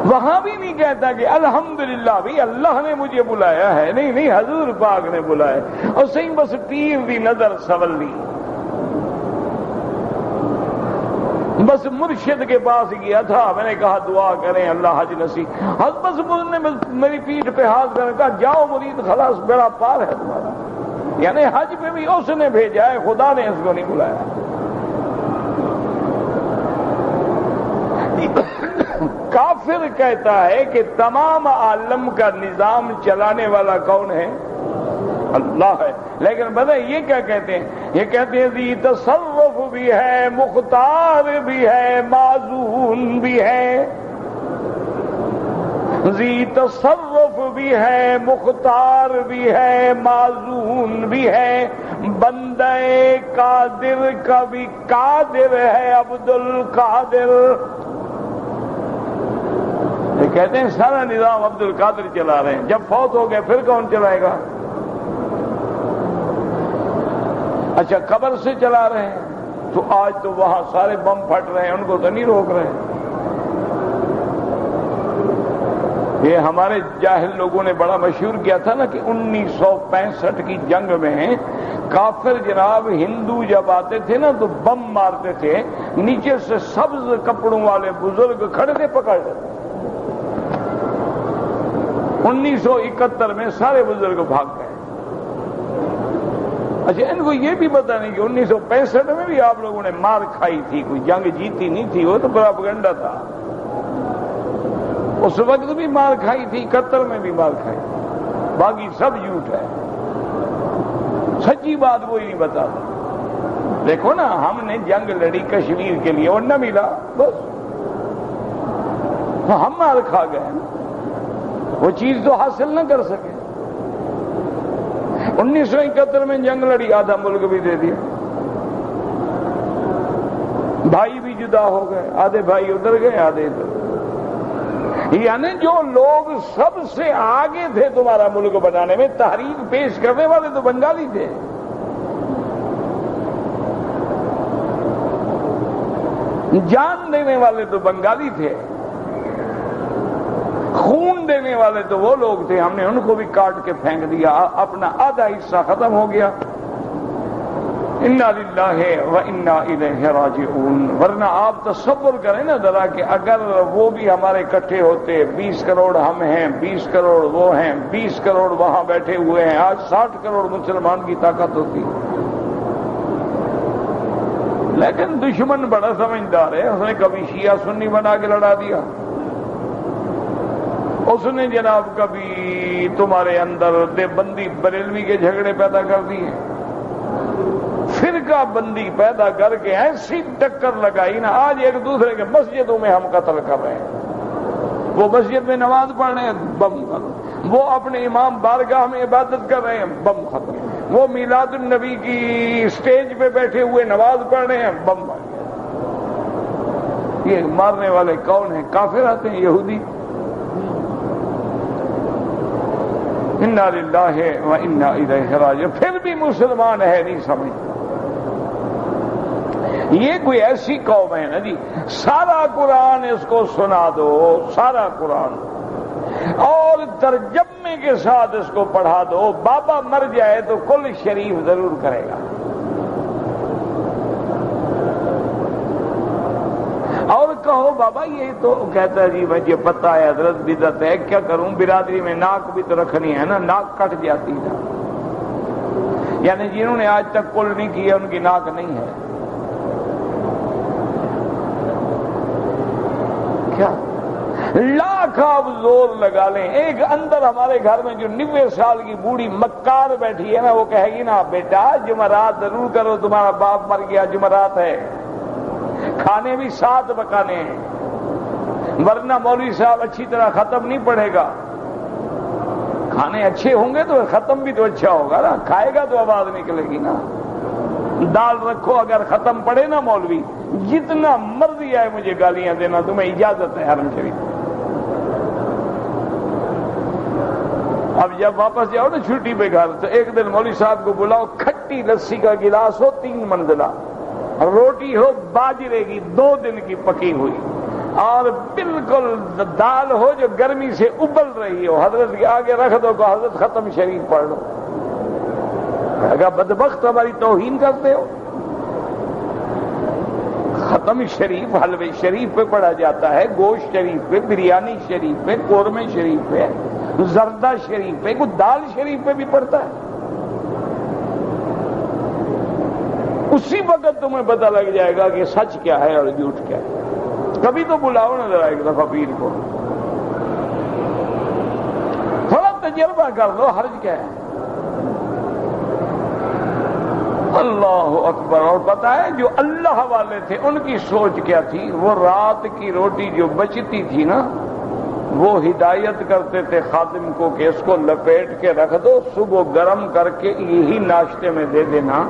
وہاں بھی نہیں کہتا کہ الحمدللہ بھی اللہ نے مجھے بلایا ہے، نہیں نہیں حضور پاک نے بلایا، اور صحیح بس پیر دی نظر سول لی، بس مرشد کے پاس گیا تھا، میں نے کہا دعا کریں اللہ حج نصیب، بس نے میری پیٹھ پہ ہاتھ کر کہا جاؤ مرید خلاص بیڑا پار ہے تمہارا، یعنی حج پہ بھی اس نے بھیجا ہے، خدا نے اس کو نہیں بلایا۔ کافر کہتا ہے کہ تمام عالم کا نظام چلانے والا کون ہے؟ اللہ ہے، لیکن بتائیں یہ کیا کہتے ہیں؟ یہ کہتے ہیں ذی تصرف بھی ہے، مختار بھی ہے، معزون بھی ہے، ذی تصرف بھی ہے، مختار بھی ہے، معزون بھی ہے، بندہ قادر کا بھی قادر ہے، عبد القادر۔ یہ کہتے ہیں سارا نظام عبد القادر چلا رہے ہیں، جب فوت ہو گئے پھر کون چلائے گا؟ اچھا قبر سے چلا رہے ہیں تو آج تو وہاں سارے بم پھٹ رہے ہیں، ان کو تو نہیں روک رہے ہیں۔ یہ ہمارے جاہل لوگوں نے بڑا مشہور کیا تھا نا کہ 1965 کی جنگ میں کافر جناب ہندو جب آتے تھے نا تو بم مارتے تھے، نیچے سے سبز کپڑوں والے بزرگ کھڑے تھے پکڑ لیتے۔ 1971 میں سارے بزرگ بھاگ گئے۔ اچھا ان کو یہ بھی پتا نہیں کہ 1965 میں بھی آپ لوگوں نے مار کھائی تھی، کوئی جنگ جیتی نہیں تھی، وہ تو پراپیگنڈا تھا۔ اس وقت بھی مار کھائی تھی، 71 میں بھی مار کھائی، باقی سب جھوٹ ہے، سچی بات کوئی نہیں بتاتا۔ دیکھو نا ہم نے جنگ لڑی کشمیر کے لیے اور نہ ملا، بس ہم مار کھا گئے، وہ چیز تو حاصل نہ کر سکے۔ 1971 میں جنگ لڑی، آدھا ملک بھی دے دیا، بھائی بھی جدا ہو گئے، آدھے بھائی ادھر گئے آدھے ادھر۔ یعنی جو لوگ سب سے آگے تھے تمہارا ملک بنانے میں، تحریک پیش کرنے والے تو بنگالی تھے۔ جان دینے والے تو بنگالی تھے، خون دینے والے تو وہ لوگ تھے، ہم نے ان کو بھی کاٹ کے پھینک دیا، اپنا آدھا حصہ ختم ہو گیا۔ انا للہ و انا الیہ راجعون۔ ورنہ آپ تصور کریں نا ذرا کہ اگر وہ بھی ہمارے اکٹھے ہوتے، 20 کروڑ ہم ہیں، 20 کروڑ وہ ہیں، 20 کروڑ وہاں بیٹھے ہوئے ہیں، آج 60 کروڑ مسلمان کی طاقت ہوتی۔ لیکن دشمن بڑا سمجھدار ہے، اس نے کبھی شیعہ سنی بنا کے لڑا دیا، اس نے جناب کبھی تمہارے اندر دیوبندی بریلوی کے جھگڑے پیدا کر دیے، فرقہ بندی پیدا کر کے ایسی ٹکر لگائی نا، آج ایک دوسرے کے مسجدوں میں ہم قتل کر رہے ہیں، وہ مسجد میں نماز پڑھ رہے ہیں بم ختم، وہ اپنے امام بارگاہ میں عبادت کر رہے ہیں بم ختم، وہ میلاد النبی کی سٹیج پہ بیٹھے ہوئے نماز پڑھ رہے ہیں بم مار گیا۔ یہ مارنے والے کون ہیں؟ کافر آتے ہیں، یہودی۔ انا للہ و انا الیہ راجعون۔ پھر بھی مسلمان ہے نہیں سمجھتا، یہ کوئی ایسی قوم ہے نا جی، سارا قرآن اس کو سنا دو، سارا قرآن، اور ترجمے کے ساتھ اس کو پڑھا دو، بابا مر جائے تو کل شریف ضرور کرے گا۔ اور کہو بابا یہ تو کہتا ہے جی مجھے پتہ ہے حضرت بدعت ہے، کیا کروں، برادری میں ناک بھی تو رکھنی ہے نا، ناک کٹ جاتی ہے، یعنی جنہوں نے آج تک کل نہیں کیا ان کی ناک نہیں ہے کیا؟ لاکھ آپ زور لگا لیں، ایک اندر ہمارے گھر میں جو 90 سال کی بوڑھی مکار بیٹھی ہے نا، وہ کہے گی نا بیٹا جمعرات ضرور کرو، تمہارا باپ مر گیا جمعرات ہے، کھانے بھی 7 پکانے ہیں، ورنہ مولوی صاحب اچھی طرح ختم نہیں پڑھے گا۔ کھانے اچھے ہوں گے تو ختم بھی تو اچھا ہوگا نا، کھائے گا تو آواز نکلے گی نا۔ دال رکھو، اگر ختم پڑے نا مولوی، جتنا مرضی آئے مجھے گالیاں دینا، تمہیں اجازت ہے حرم شریف۔ اب جب واپس جاؤ نا چھٹی پہ گھر، تو ایک دن مولوی صاحب کو بلاؤ، کھٹی لسی کا گلاس ہو 3 منزلہ، روٹی ہو باجرے کی 2 دن کی پکی ہوئی، اور بالکل دال ہو جو گرمی سے ابل رہی ہو، حضرت کے آگے رکھ دو کہ حضرت ختم شریف پڑھ لو۔ اگر بدبخت ہماری توہین کرتے ہو، ختم شریف حلوے شریف پہ پڑھا جاتا ہے، گوشت شریف پہ، بریانی شریف پہ، قورمے شریف پہ، زردہ شریف پہ، کوئی دال شریف پہ بھی پڑھتا ہے۔ اسی وقت تمہیں پتہ لگ جائے گا کہ سچ کیا ہے اور جھوٹ کیا ہے۔ کبھی تو بلاؤ نا ذرا ایک دفعہ پیر کو، تھوڑا تجربہ کر لو، حرج کیا ہے۔ اللہ اکبر۔ اور پتہ ہے جو اللہ والے تھے ان کی سوچ کیا تھی؟ وہ رات کی روٹی جو بچتی تھی نا، وہ ہدایت کرتے تھے خادم کو کہ اس کو لپیٹ کے رکھ دو، صبح گرم کر کے یہی ناشتے میں دے دینا۔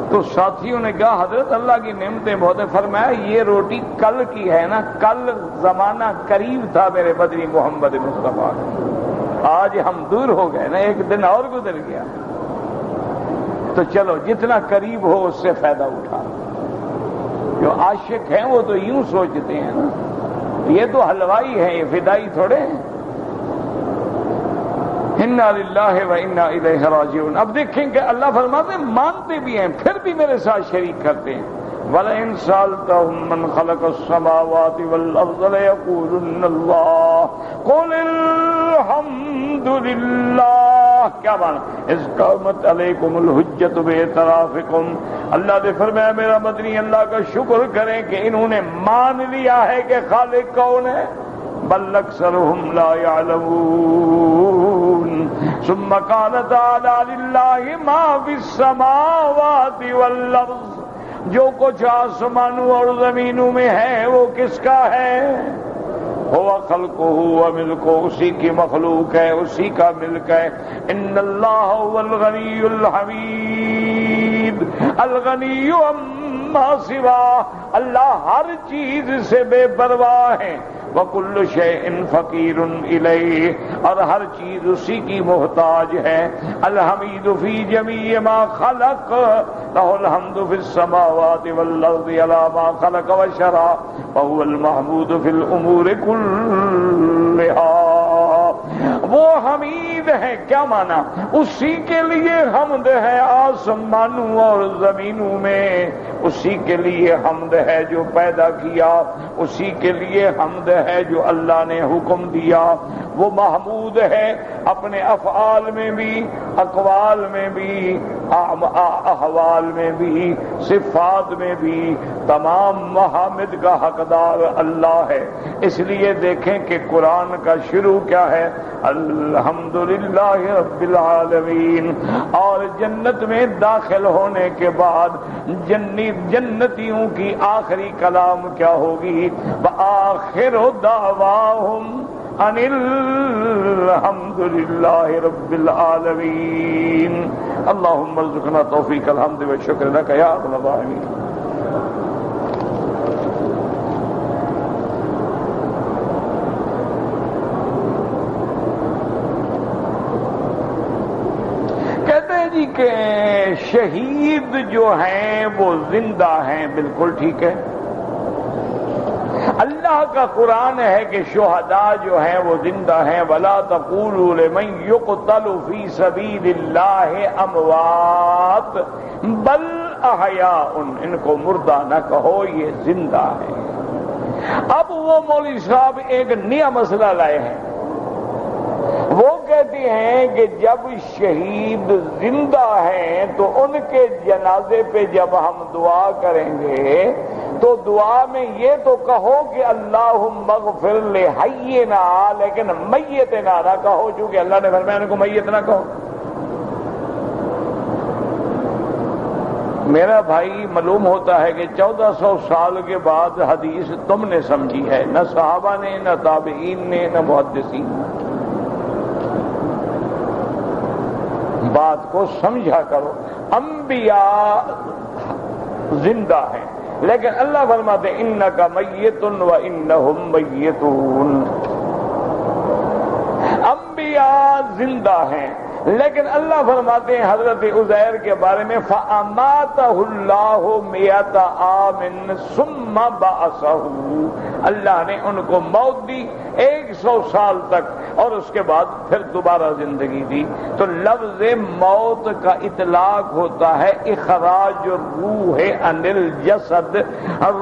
تو ساتھیوں نے کہا حضرت اللہ کی نعمتیں بہت ہیں، فرمایا یہ روٹی کل کی ہے نا، کل زمانہ قریب تھا میرے بدری محمد مصطفیٰ، آج ہم دور ہو گئے نا، ایک دن اور گزر گیا، تو چلو جتنا قریب ہو اس سے فائدہ اٹھا۔ جو عاشق ہیں وہ تو یوں سوچتے ہیں نا، یہ تو حلوائی ہیں، یہ فدائی تھوڑے ہیں، انا للہ و انا الیہ راجعون۔ اب دیکھیں کہ اللہ فرماتے ہیں مانتے بھی ہیں پھر بھی میرے ساتھ شریک کرتے ہیں۔ وَلَئِن سَأَلْتَهُم مَّنْ خَلَقَ السَّمَاوَاتِ وَالْأَرْضَ لَيَقُولُنَّ اللَّهُ قُلِ الْحَمْدُ لِلَّهِ۔ کیا مانا؟ اِذْ قَامَتْ عَلَيْكُمُ الْحُجَّةُ بِاعْتِرَافِكُمْ۔ اللہ نے فرمایا میرا مدنی اللہ کا شکر کریں کہ انہوں نے مان لیا ہے کہ خالق کون ہے، بل اکثرهم لا يعلمون۔ ثم قال تعالی للہ ما فی السماوات والارض، جو کچھ آسمانوں اور زمینوں میں ہے وہ کس کا ہے؟ هو خلقہ و ملکہ، اسی کی مخلوق ہے، اسی کا ملک ہے۔ ان اللہ هو الغنی الحمید، الغنی عما سوا، اللہ ہر چیز سے بے پرواہ ہے۔ وَكُلُّ شَيْءٍ فَقِيرٌ إِلَيْهِ، اور ہر چیز اسی کی محتاج ہے۔ الحمید فی جمیع ما خلق، لہ الحمد فی السماوات والارض علی ما خلق وشرع، وهو المحمود فی الامور کلھا۔ وہ حمید ہے، کیا مانا؟ اسی کے لیے حمد ہے آسمانوں اور زمینوں میں، اسی کے لیے حمد ہے جو پیدا کیا، اسی کے لیے حمد ہے جو اللہ نے حکم دیا۔ وہ محمود ہے اپنے افعال میں بھی، اقوال میں بھی، احوال میں بھی، صفات میں بھی، تمام محامد کا حقدار اللہ ہے۔ اس لیے دیکھیں کہ قرآن کا شروع کیا ہے؟ الحمدللہ رب العالمین، اور جنت میں داخل ہونے کے بعد جنتیوں کی آخری کلام کیا ہوگی؟ وآخر دعواہم ان الحمدللہ رب العالمین۔ اللہم ارزقنا توفیق الحمد والشکر لک یا ارحم الراحمین۔ کہتے ہیں جی کہ شہید جو ہیں وہ زندہ ہیں، بالکل ٹھیک ہے۔ اللہ کا قرآن ہے کہ شہداء جو ہیں وہ زندہ ہیں۔ وَلَا تَقُولُوا لِمَن يُقْتَلُ فِي سَبِيلِ اللَّهِ أَمْوَاتٌ بَلْ أَحْيَاءٌ، ان کو مردہ نہ کہو، یہ زندہ ہے۔ اب وہ مولوی صاحب ایک نیا مسئلہ لائے ہیں، وہ کہتے ہیں کہ جب شہید زندہ ہیں تو ان کے جنازے پہ جب ہم دعا کریں گے تو دعا میں یہ تو کہو کہ اللہم اغفر لحینا، لیکن میتنا نہ کہو، چونکہ اللہ نے فرمایا ان کو میت نہ کہو۔ میرا بھائی معلوم ہوتا ہے کہ 1400 سال کے بعد حدیث تم نے سمجھی ہے، نہ صحابہ نے، نہ تابعین نے، نہ محدثین نے۔ بات کو سمجھا کرو، انبیاء زندہ ہیں لیکن اللہ فرماتے انک میت و انہم میتون۔ انبیاء زندہ ہیں لیکن اللہ فرماتے ہیں حضرت عزیر کے بارے میں فَأَمَاتَهُ اللَّهُ مِئَةَ عَامٍ ثُمَّ بَعَثَهُ، اللہ نے ان کو موت دی 100 سال تک اور اس کے بعد پھر دوبارہ زندگی دی۔ تو لفظ موت کا اطلاق ہوتا ہے اخراج الروح عن الجسد،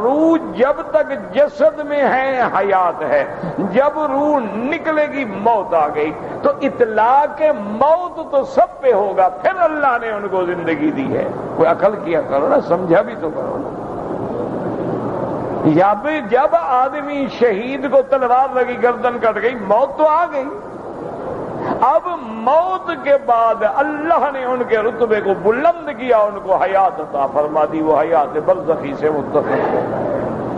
روح جب تک جسد میں ہے حیات ہے، جب روح نکلے گی موت آ گئی۔ تو اطلاق موت تو سب پہ ہوگا، پھر اللہ نے ان کو زندگی دی ہے۔ کوئی عقل کیا کرو نا، سمجھا بھی تو کرو نا۔ یا پھر جب آدمی شہید کو تلوار لگی گردن کٹ گئی، موت تو آ گئی، اب موت کے بعد اللہ نے ان کے رتبے کو بلند کیا، ان کو حیات عطا فرما دی، وہ حیات برزخی سے متصل ہے۔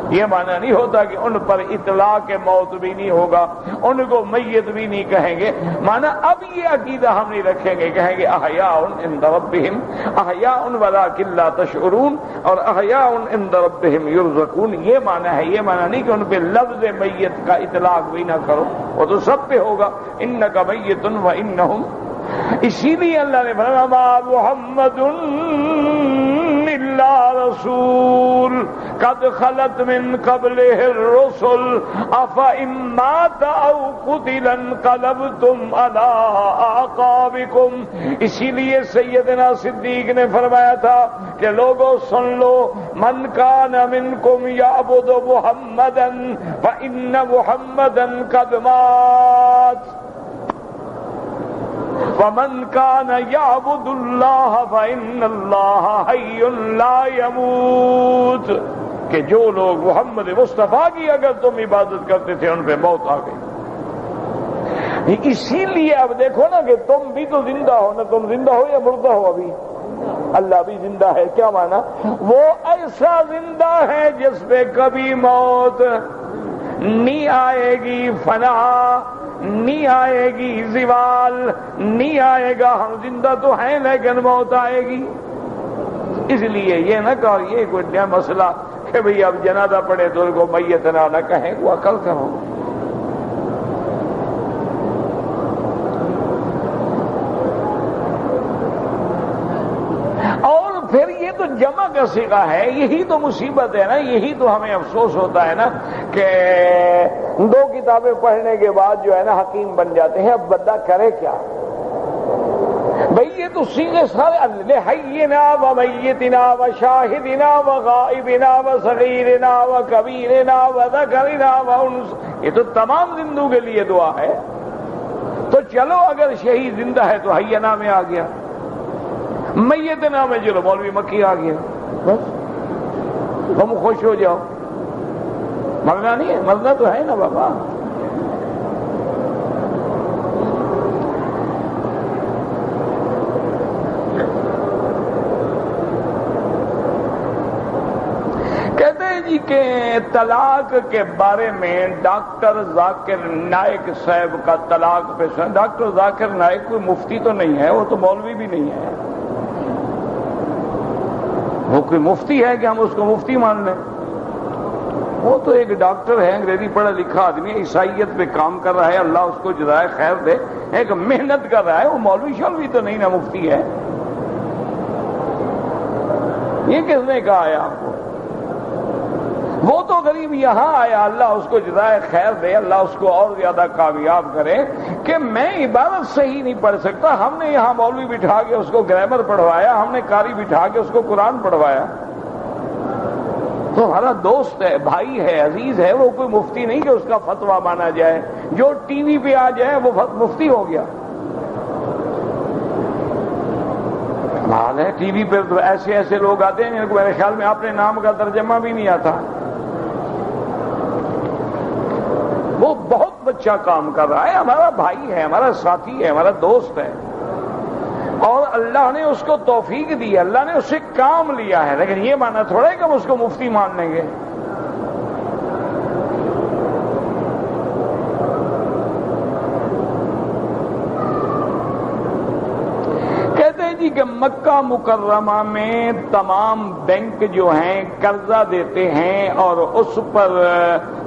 یہ معنی نہیں ہوتا کہ ان پر اطلاق موت بھی نہیں ہوگا، ان کو میت بھی نہیں کہیں گے، معنی اب یہ عقیدہ ہم نہیں رکھیں گے، کہیں گے احیاء عند ربہم احیاء ولکن لا تشعرون اور احیاء عند ربہم یرزقون، یہ معنی ہے۔ یہ معنی نہیں کہ ان پہ لفظ میت کا اطلاق بھی نہ کرو، وہ تو سب پہ ہوگا، انک میت و انہم۔ اسی لیے اللہ نے فرمایا ما محمد الا رسول قد خلت من قبلہ الرسل افإن مات او قتل انقلبتم علی اعقابکم. اسی لیے سیدنا صدیق نے فرمایا تھا کہ لوگوں سن لو، من کان منکم یعبد محمدا فإن محمدا قد مات ومن کان یعبد اللہ فإن اللہ حی لا یموت. کہ جو لوگ محمد مصطفیٰ کی اگر تم عبادت کرتے تھے ان پہ موت آ گئی. اسی لیے اب دیکھو نا کہ تم بھی تو زندہ ہو نا، تم زندہ ہو یا مردہ ہو؟ ابھی اللہ بھی زندہ ہے. کیا مانا؟ وہ ایسا زندہ ہے جس پہ کبھی موت نہیں آئے گی، فنا نہیں آئے گی، زوال نہیں آئے گا. ہم زندہ تو ہیں لیکن موت آئے گی. اس لیے یہ نہ کہو یہ کوئی نیا مسئلہ کہ بھئی اب جنازہ پڑے تو ان کو میت نہ کہیں، وہ عقل کرو. پھر یہ تو جمع کا صیغہ ہے، یہی تو مصیبت ہے نا، یہی تو ہمیں افسوس ہوتا ہے نا کہ 2 کتابیں پڑھنے کے بعد جو ہے نا حکیم بن جاتے ہیں. اب بندہ کرے کیا بھئی؟ یہ تو صیغے سارے لحینا و میتنا و شاہدنا و غائبنا و صغیرنا و کبیرنا و ذکرنا و انثی، یہ تو تمام زندوں کے لیے دعا ہے. تو چلو اگر شہید زندہ ہے تو حینا میں آ گیا، میت نام ہے چلو مولوی مکی آ گیا، بس تم خوش ہو جاؤ. مرنا نہیں ہے، مرنا تو ہے نا بابا. کہتے ہیں جی کہ طلاق کے بارے میں ڈاکٹر ذاکر نائک صاحب کا طلاق پہ سنا. ڈاکٹر ذاکر نائک کوئی مفتی تو نہیں ہے، وہ تو مولوی بھی نہیں ہے. وہ کوئی مفتی ہے کہ ہم اس کو مفتی مان لیں؟ وہ تو ایک ڈاکٹر ہے، انگریزی پڑھا لکھا آدمی، عیسائیت پہ کام کر رہا ہے، اللہ اس کو جزائے خیر دے، ایک محنت کر رہا ہے. وہ مولوی شولوی تو نہیں نا، مفتی ہے. یہ کس نے کہا ہے آپ کو؟ وہ تو غریب یہاں آیا، اللہ اس کو جزائے خیر دے، اللہ اس کو اور زیادہ کامیاب کرے کہ میں عبادت صحیح نہیں پڑھ سکتا. ہم نے یہاں مولوی بٹھا کے اس کو گرامر پڑھوایا، ہم نے قاری بٹھا کے اس کو قرآن پڑھوایا. تو ہمارا دوست ہے، بھائی ہے، عزیز ہے. وہ کوئی مفتی نہیں کہ اس کا فتویٰ مانا جائے. جو ٹی وی پہ آ جائے وہ مفتی ہو گیا. کمال ہے، ٹی وی پہ تو ایسے ایسے لوگ آتے ہیں جن کو میرے خیال میں اپنے نام کا ترجمہ بھی نہیں آتا. وہ بہت بچہ کام کر رہا ہے، ہمارا بھائی ہے، ہمارا ساتھی ہے، ہمارا دوست ہے، اور اللہ نے اس کو توفیق دی ہے، اللہ نے اس سے کام لیا ہے. لیکن یہ مانا تھوڑا ہے کہ ہم اس کو مفتی مان لیں گے. کہتے ہیں جی کہ مکہ مکرمہ میں تمام بینک جو ہیں قرضہ دیتے ہیں، اور اس پر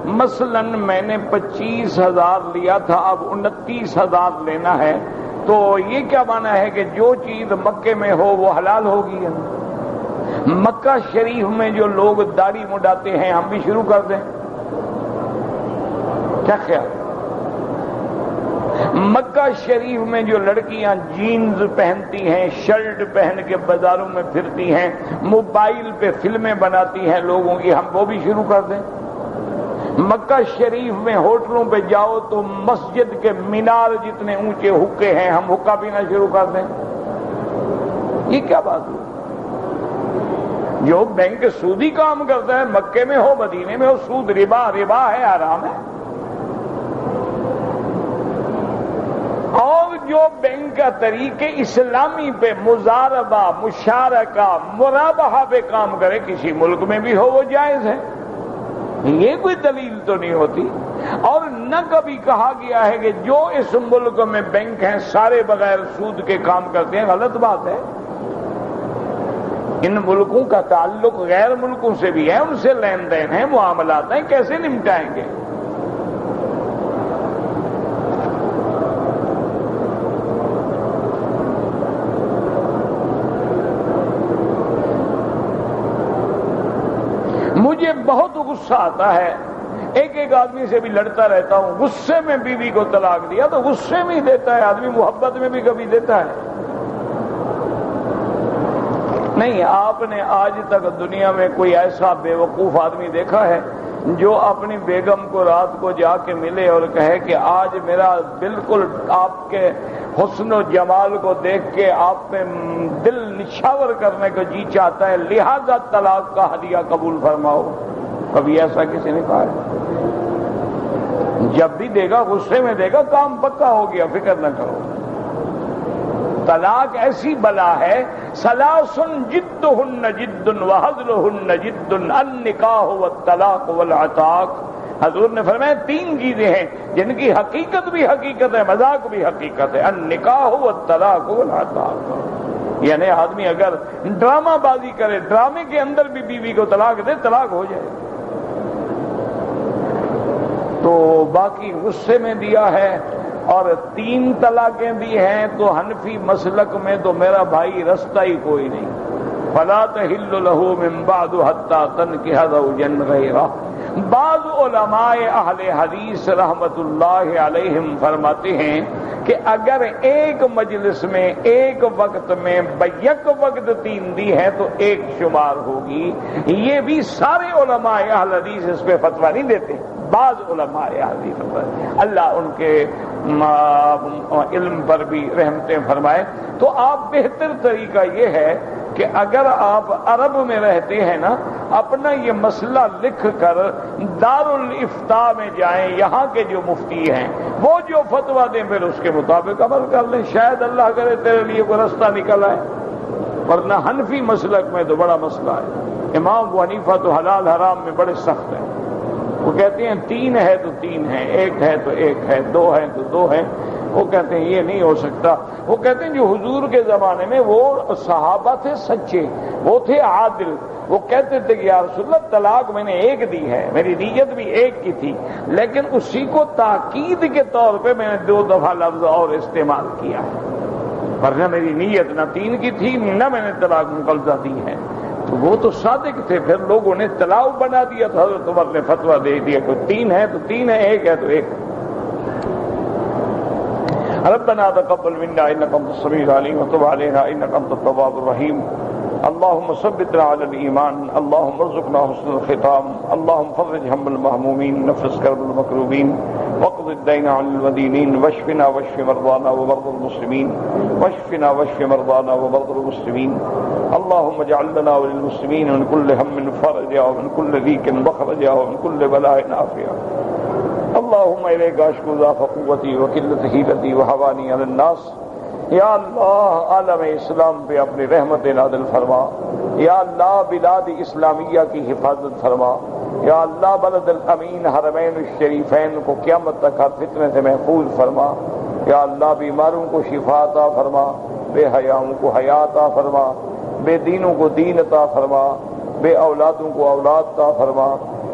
مثلا میں نے 25,000 لیا تھا، اب 29,000 لینا ہے. تو یہ کیا مانا ہے کہ جو چیز مکے میں ہو وہ حلال ہوگی؟ مکہ شریف میں جو لوگ داڑھی مڈاتے ہیں ہم بھی شروع کر دیں؟ کیا خیال؟ مکہ شریف میں جو لڑکیاں جینز پہنتی ہیں، شرٹ پہن کے بازاروں میں پھرتی ہیں، موبائل پہ فلمیں بناتی ہیں لوگوں کی، ہم وہ بھی شروع کر دیں؟ مکہ شریف میں ہوٹلوں پہ جاؤ تو مسجد کے مینار جتنے اونچے حقے ہیں، ہم حقہ پینا شروع کر دیں؟ یہ کیا بات ہے؟ جو بینک سودی کام کرتا ہے، مکے میں ہو مدینے میں ہو، سود ربا ہے، حرام ہے. اور جو بینک کا طریقے اسلامی پہ مزاربہ، مشارکہ، مرابحہ پہ کام کرے، کسی ملک میں بھی ہو وہ جائز ہے. یہ کوئی دلیل تو نہیں ہوتی. اور نہ کبھی کہا گیا ہے کہ جو اس ملک میں بینک ہیں سارے بغیر سود کے کام کرتے ہیں. غلط بات ہے. ان ملکوں کا تعلق غیر ملکوں سے بھی ہے، ان سے لین دین ہے، معاملات ہیں، کیسے نمٹائیں گے؟ مجھے بہت غصہ آتا ہے، ایک ایک آدمی سے بھی لڑتا رہتا ہوں، غصے میں بیوی کو طلاق دیا تو غصے میں ہی دیتا ہے آدمی، محبت میں بھی کبھی دیتا ہے نہیں۔ آپ نے آج تک دنیا میں کوئی ایسا بے وقوف آدمی دیکھا ہے جو اپنی بیگم کو رات کو جا کے ملے اور کہے کہ آج میرا بالکل آپ کے حسن و جمال کو دیکھ کے آپ میں دل نچھاور کرنے کا جی چاہتا ہے، لہذا طلاق کا ہدیہ قبول فرماؤ؟ کبھی ایسا کسی نے کہا ہے؟ جب بھی دے گا غصے میں دے گا، کام پکا ہو گیا، فکر نہ کرو۔ طلاق ایسی بلا ہے، ثلاثن جدہن جد وہزلہن جد، النکاح والطلاق والعتاق۔ حضور نے فرمایا تین چیزیں ہیں جن کی حقیقت بھی حقیقت ہے، مذاق بھی حقیقت ہے، النکاح والطلاق والعتاق۔ یعنی آدمی اگر ڈرامہ بازی کرے، ڈرامے کے اندر بھی بیوی کو طلاق دے، طلاق ہو جائے۔ تو باقی غصے میں دیا ہے اور 3 طلاقیں دی ہیں، تو حنفی مسلک میں تو میرا بھائی رستہ ہی کوئی نہیں۔ فلا تحل له من بعد حتى تنكح زوجا غيره۔ بعض علماء اہل حدیث رحمت اللہ علیہم فرماتے ہیں کہ اگر ایک مجلس میں ایک وقت میں بیک وقت 3 دی ہے تو 1 شمار ہوگی۔ یہ بھی سارے علماء اہل حدیث اس پہ فتویٰ نہیں دیتے، بعض علماء اہل حدیث، اللہ ان کے علم پر بھی رحمتیں فرمائے۔ تو آپ بہتر طریقہ یہ ہے کہ اگر آپ عرب میں رہتے ہیں نا، اپنا یہ مسئلہ لکھ کر دارالافتاء میں جائیں، یہاں کے جو مفتی ہیں وہ جو فتویٰ دیں پھر اس کے مطابق عمل کر لیں، شاید اللہ کرے تیرے لیے کوئی رستہ نکل آئے۔ ورنہ حنفی مسلک میں تو بڑا مسئلہ ہے۔ امام ابو حنیفہ تو حلال حرام میں بڑے سخت ہیں، وہ کہتے ہیں 3 ہے تو 3 ہے، 1 ہے تو 1 ہے، 2 ہے تو 2 ہے۔ وہ کہتے ہیں یہ نہیں ہو سکتا۔ وہ کہتے ہیں جو حضور کے زمانے میں وہ صحابہ تھے سچے، وہ تھے عادل، وہ کہتے تھے کہ یا رسول اللہ طلاق میں نے 1 دی ہے، میری نیت بھی 1 کی تھی، لیکن اسی کو تاکید کے طور پہ میں نے 2 دفعہ لفظ اور استعمال کیا ہے، ورنہ میری نیت نہ 3 کی تھی نہ میں نے طلاق مقلدہ دی ہے۔ تو وہ تو صادق تھے، پھر لوگوں نے طلاق بنا دیا تو حضرت عمر نے فتویٰ دے دیا کہ 3 ہے تو 3 ہے، 1 ہے تو 1۔ ربنا تقبل منا انك انت السميع العليم وتب علينا انك انت التواب الرحيم اللهم ثبتنا على الايمان اللهم ارزقنا حسن الختام اللهم فرج هم المهمومين نفس كرب المكروبين واقض الدين عن المدينين واشفنا واشف مرضانا ومرضى المسلمين واشفنا واشف مرضانا ومرضى المسلمين اللهم اجعل لنا وللمسلمين من كل هم فرجا ومن كل ضيق مخرجا ومن كل بلاء عافيا اللهم الیک اشکو ضعف قوتی وقلت حیلتی وحوانی علی الناس۔ یا اللہ عالم اسلام پہ اپنی رحمت نازل فرما، یا اللہ بلاد اسلامیہ کی حفاظت فرما، یا اللہ بلد الامین حرمین الشریفین کو قیامت تک ہر فتنے سے محفوظ فرما، یا اللہ بیماروں کو شفا عطا فرما، بے حیاؤں کو حیا عطا فرما، بے دینوں کو دین عطا فرما، بے اولادوں کو اولاد عطا فرما،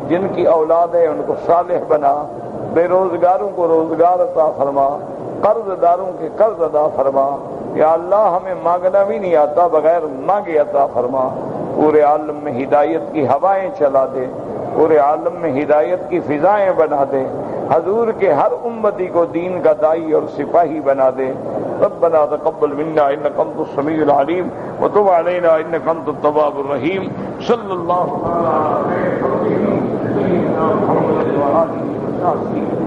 جن کی اولاد ہے ان کو صالح بنا، بے روزگاروں کو روزگار عطا فرما، قرض داروں کے قرض ادا فرما، یا اللہ ہمیں مانگنا بھی نہیں آتا بغیر مانگے عطا فرما، پورے عالم میں ہدایت کی ہوائیں چلا دے، پورے عالم میں ہدایت کی فضائیں بنا دے، حضور کے ہر امتی کو دین کا داعی اور سپاہی بنا دے۔ ربنا تقبل منا انك انت السميع العليم وتب علينا انك انت التواب الرحيم صلى الله على سيدنا محمد وآله وصحبه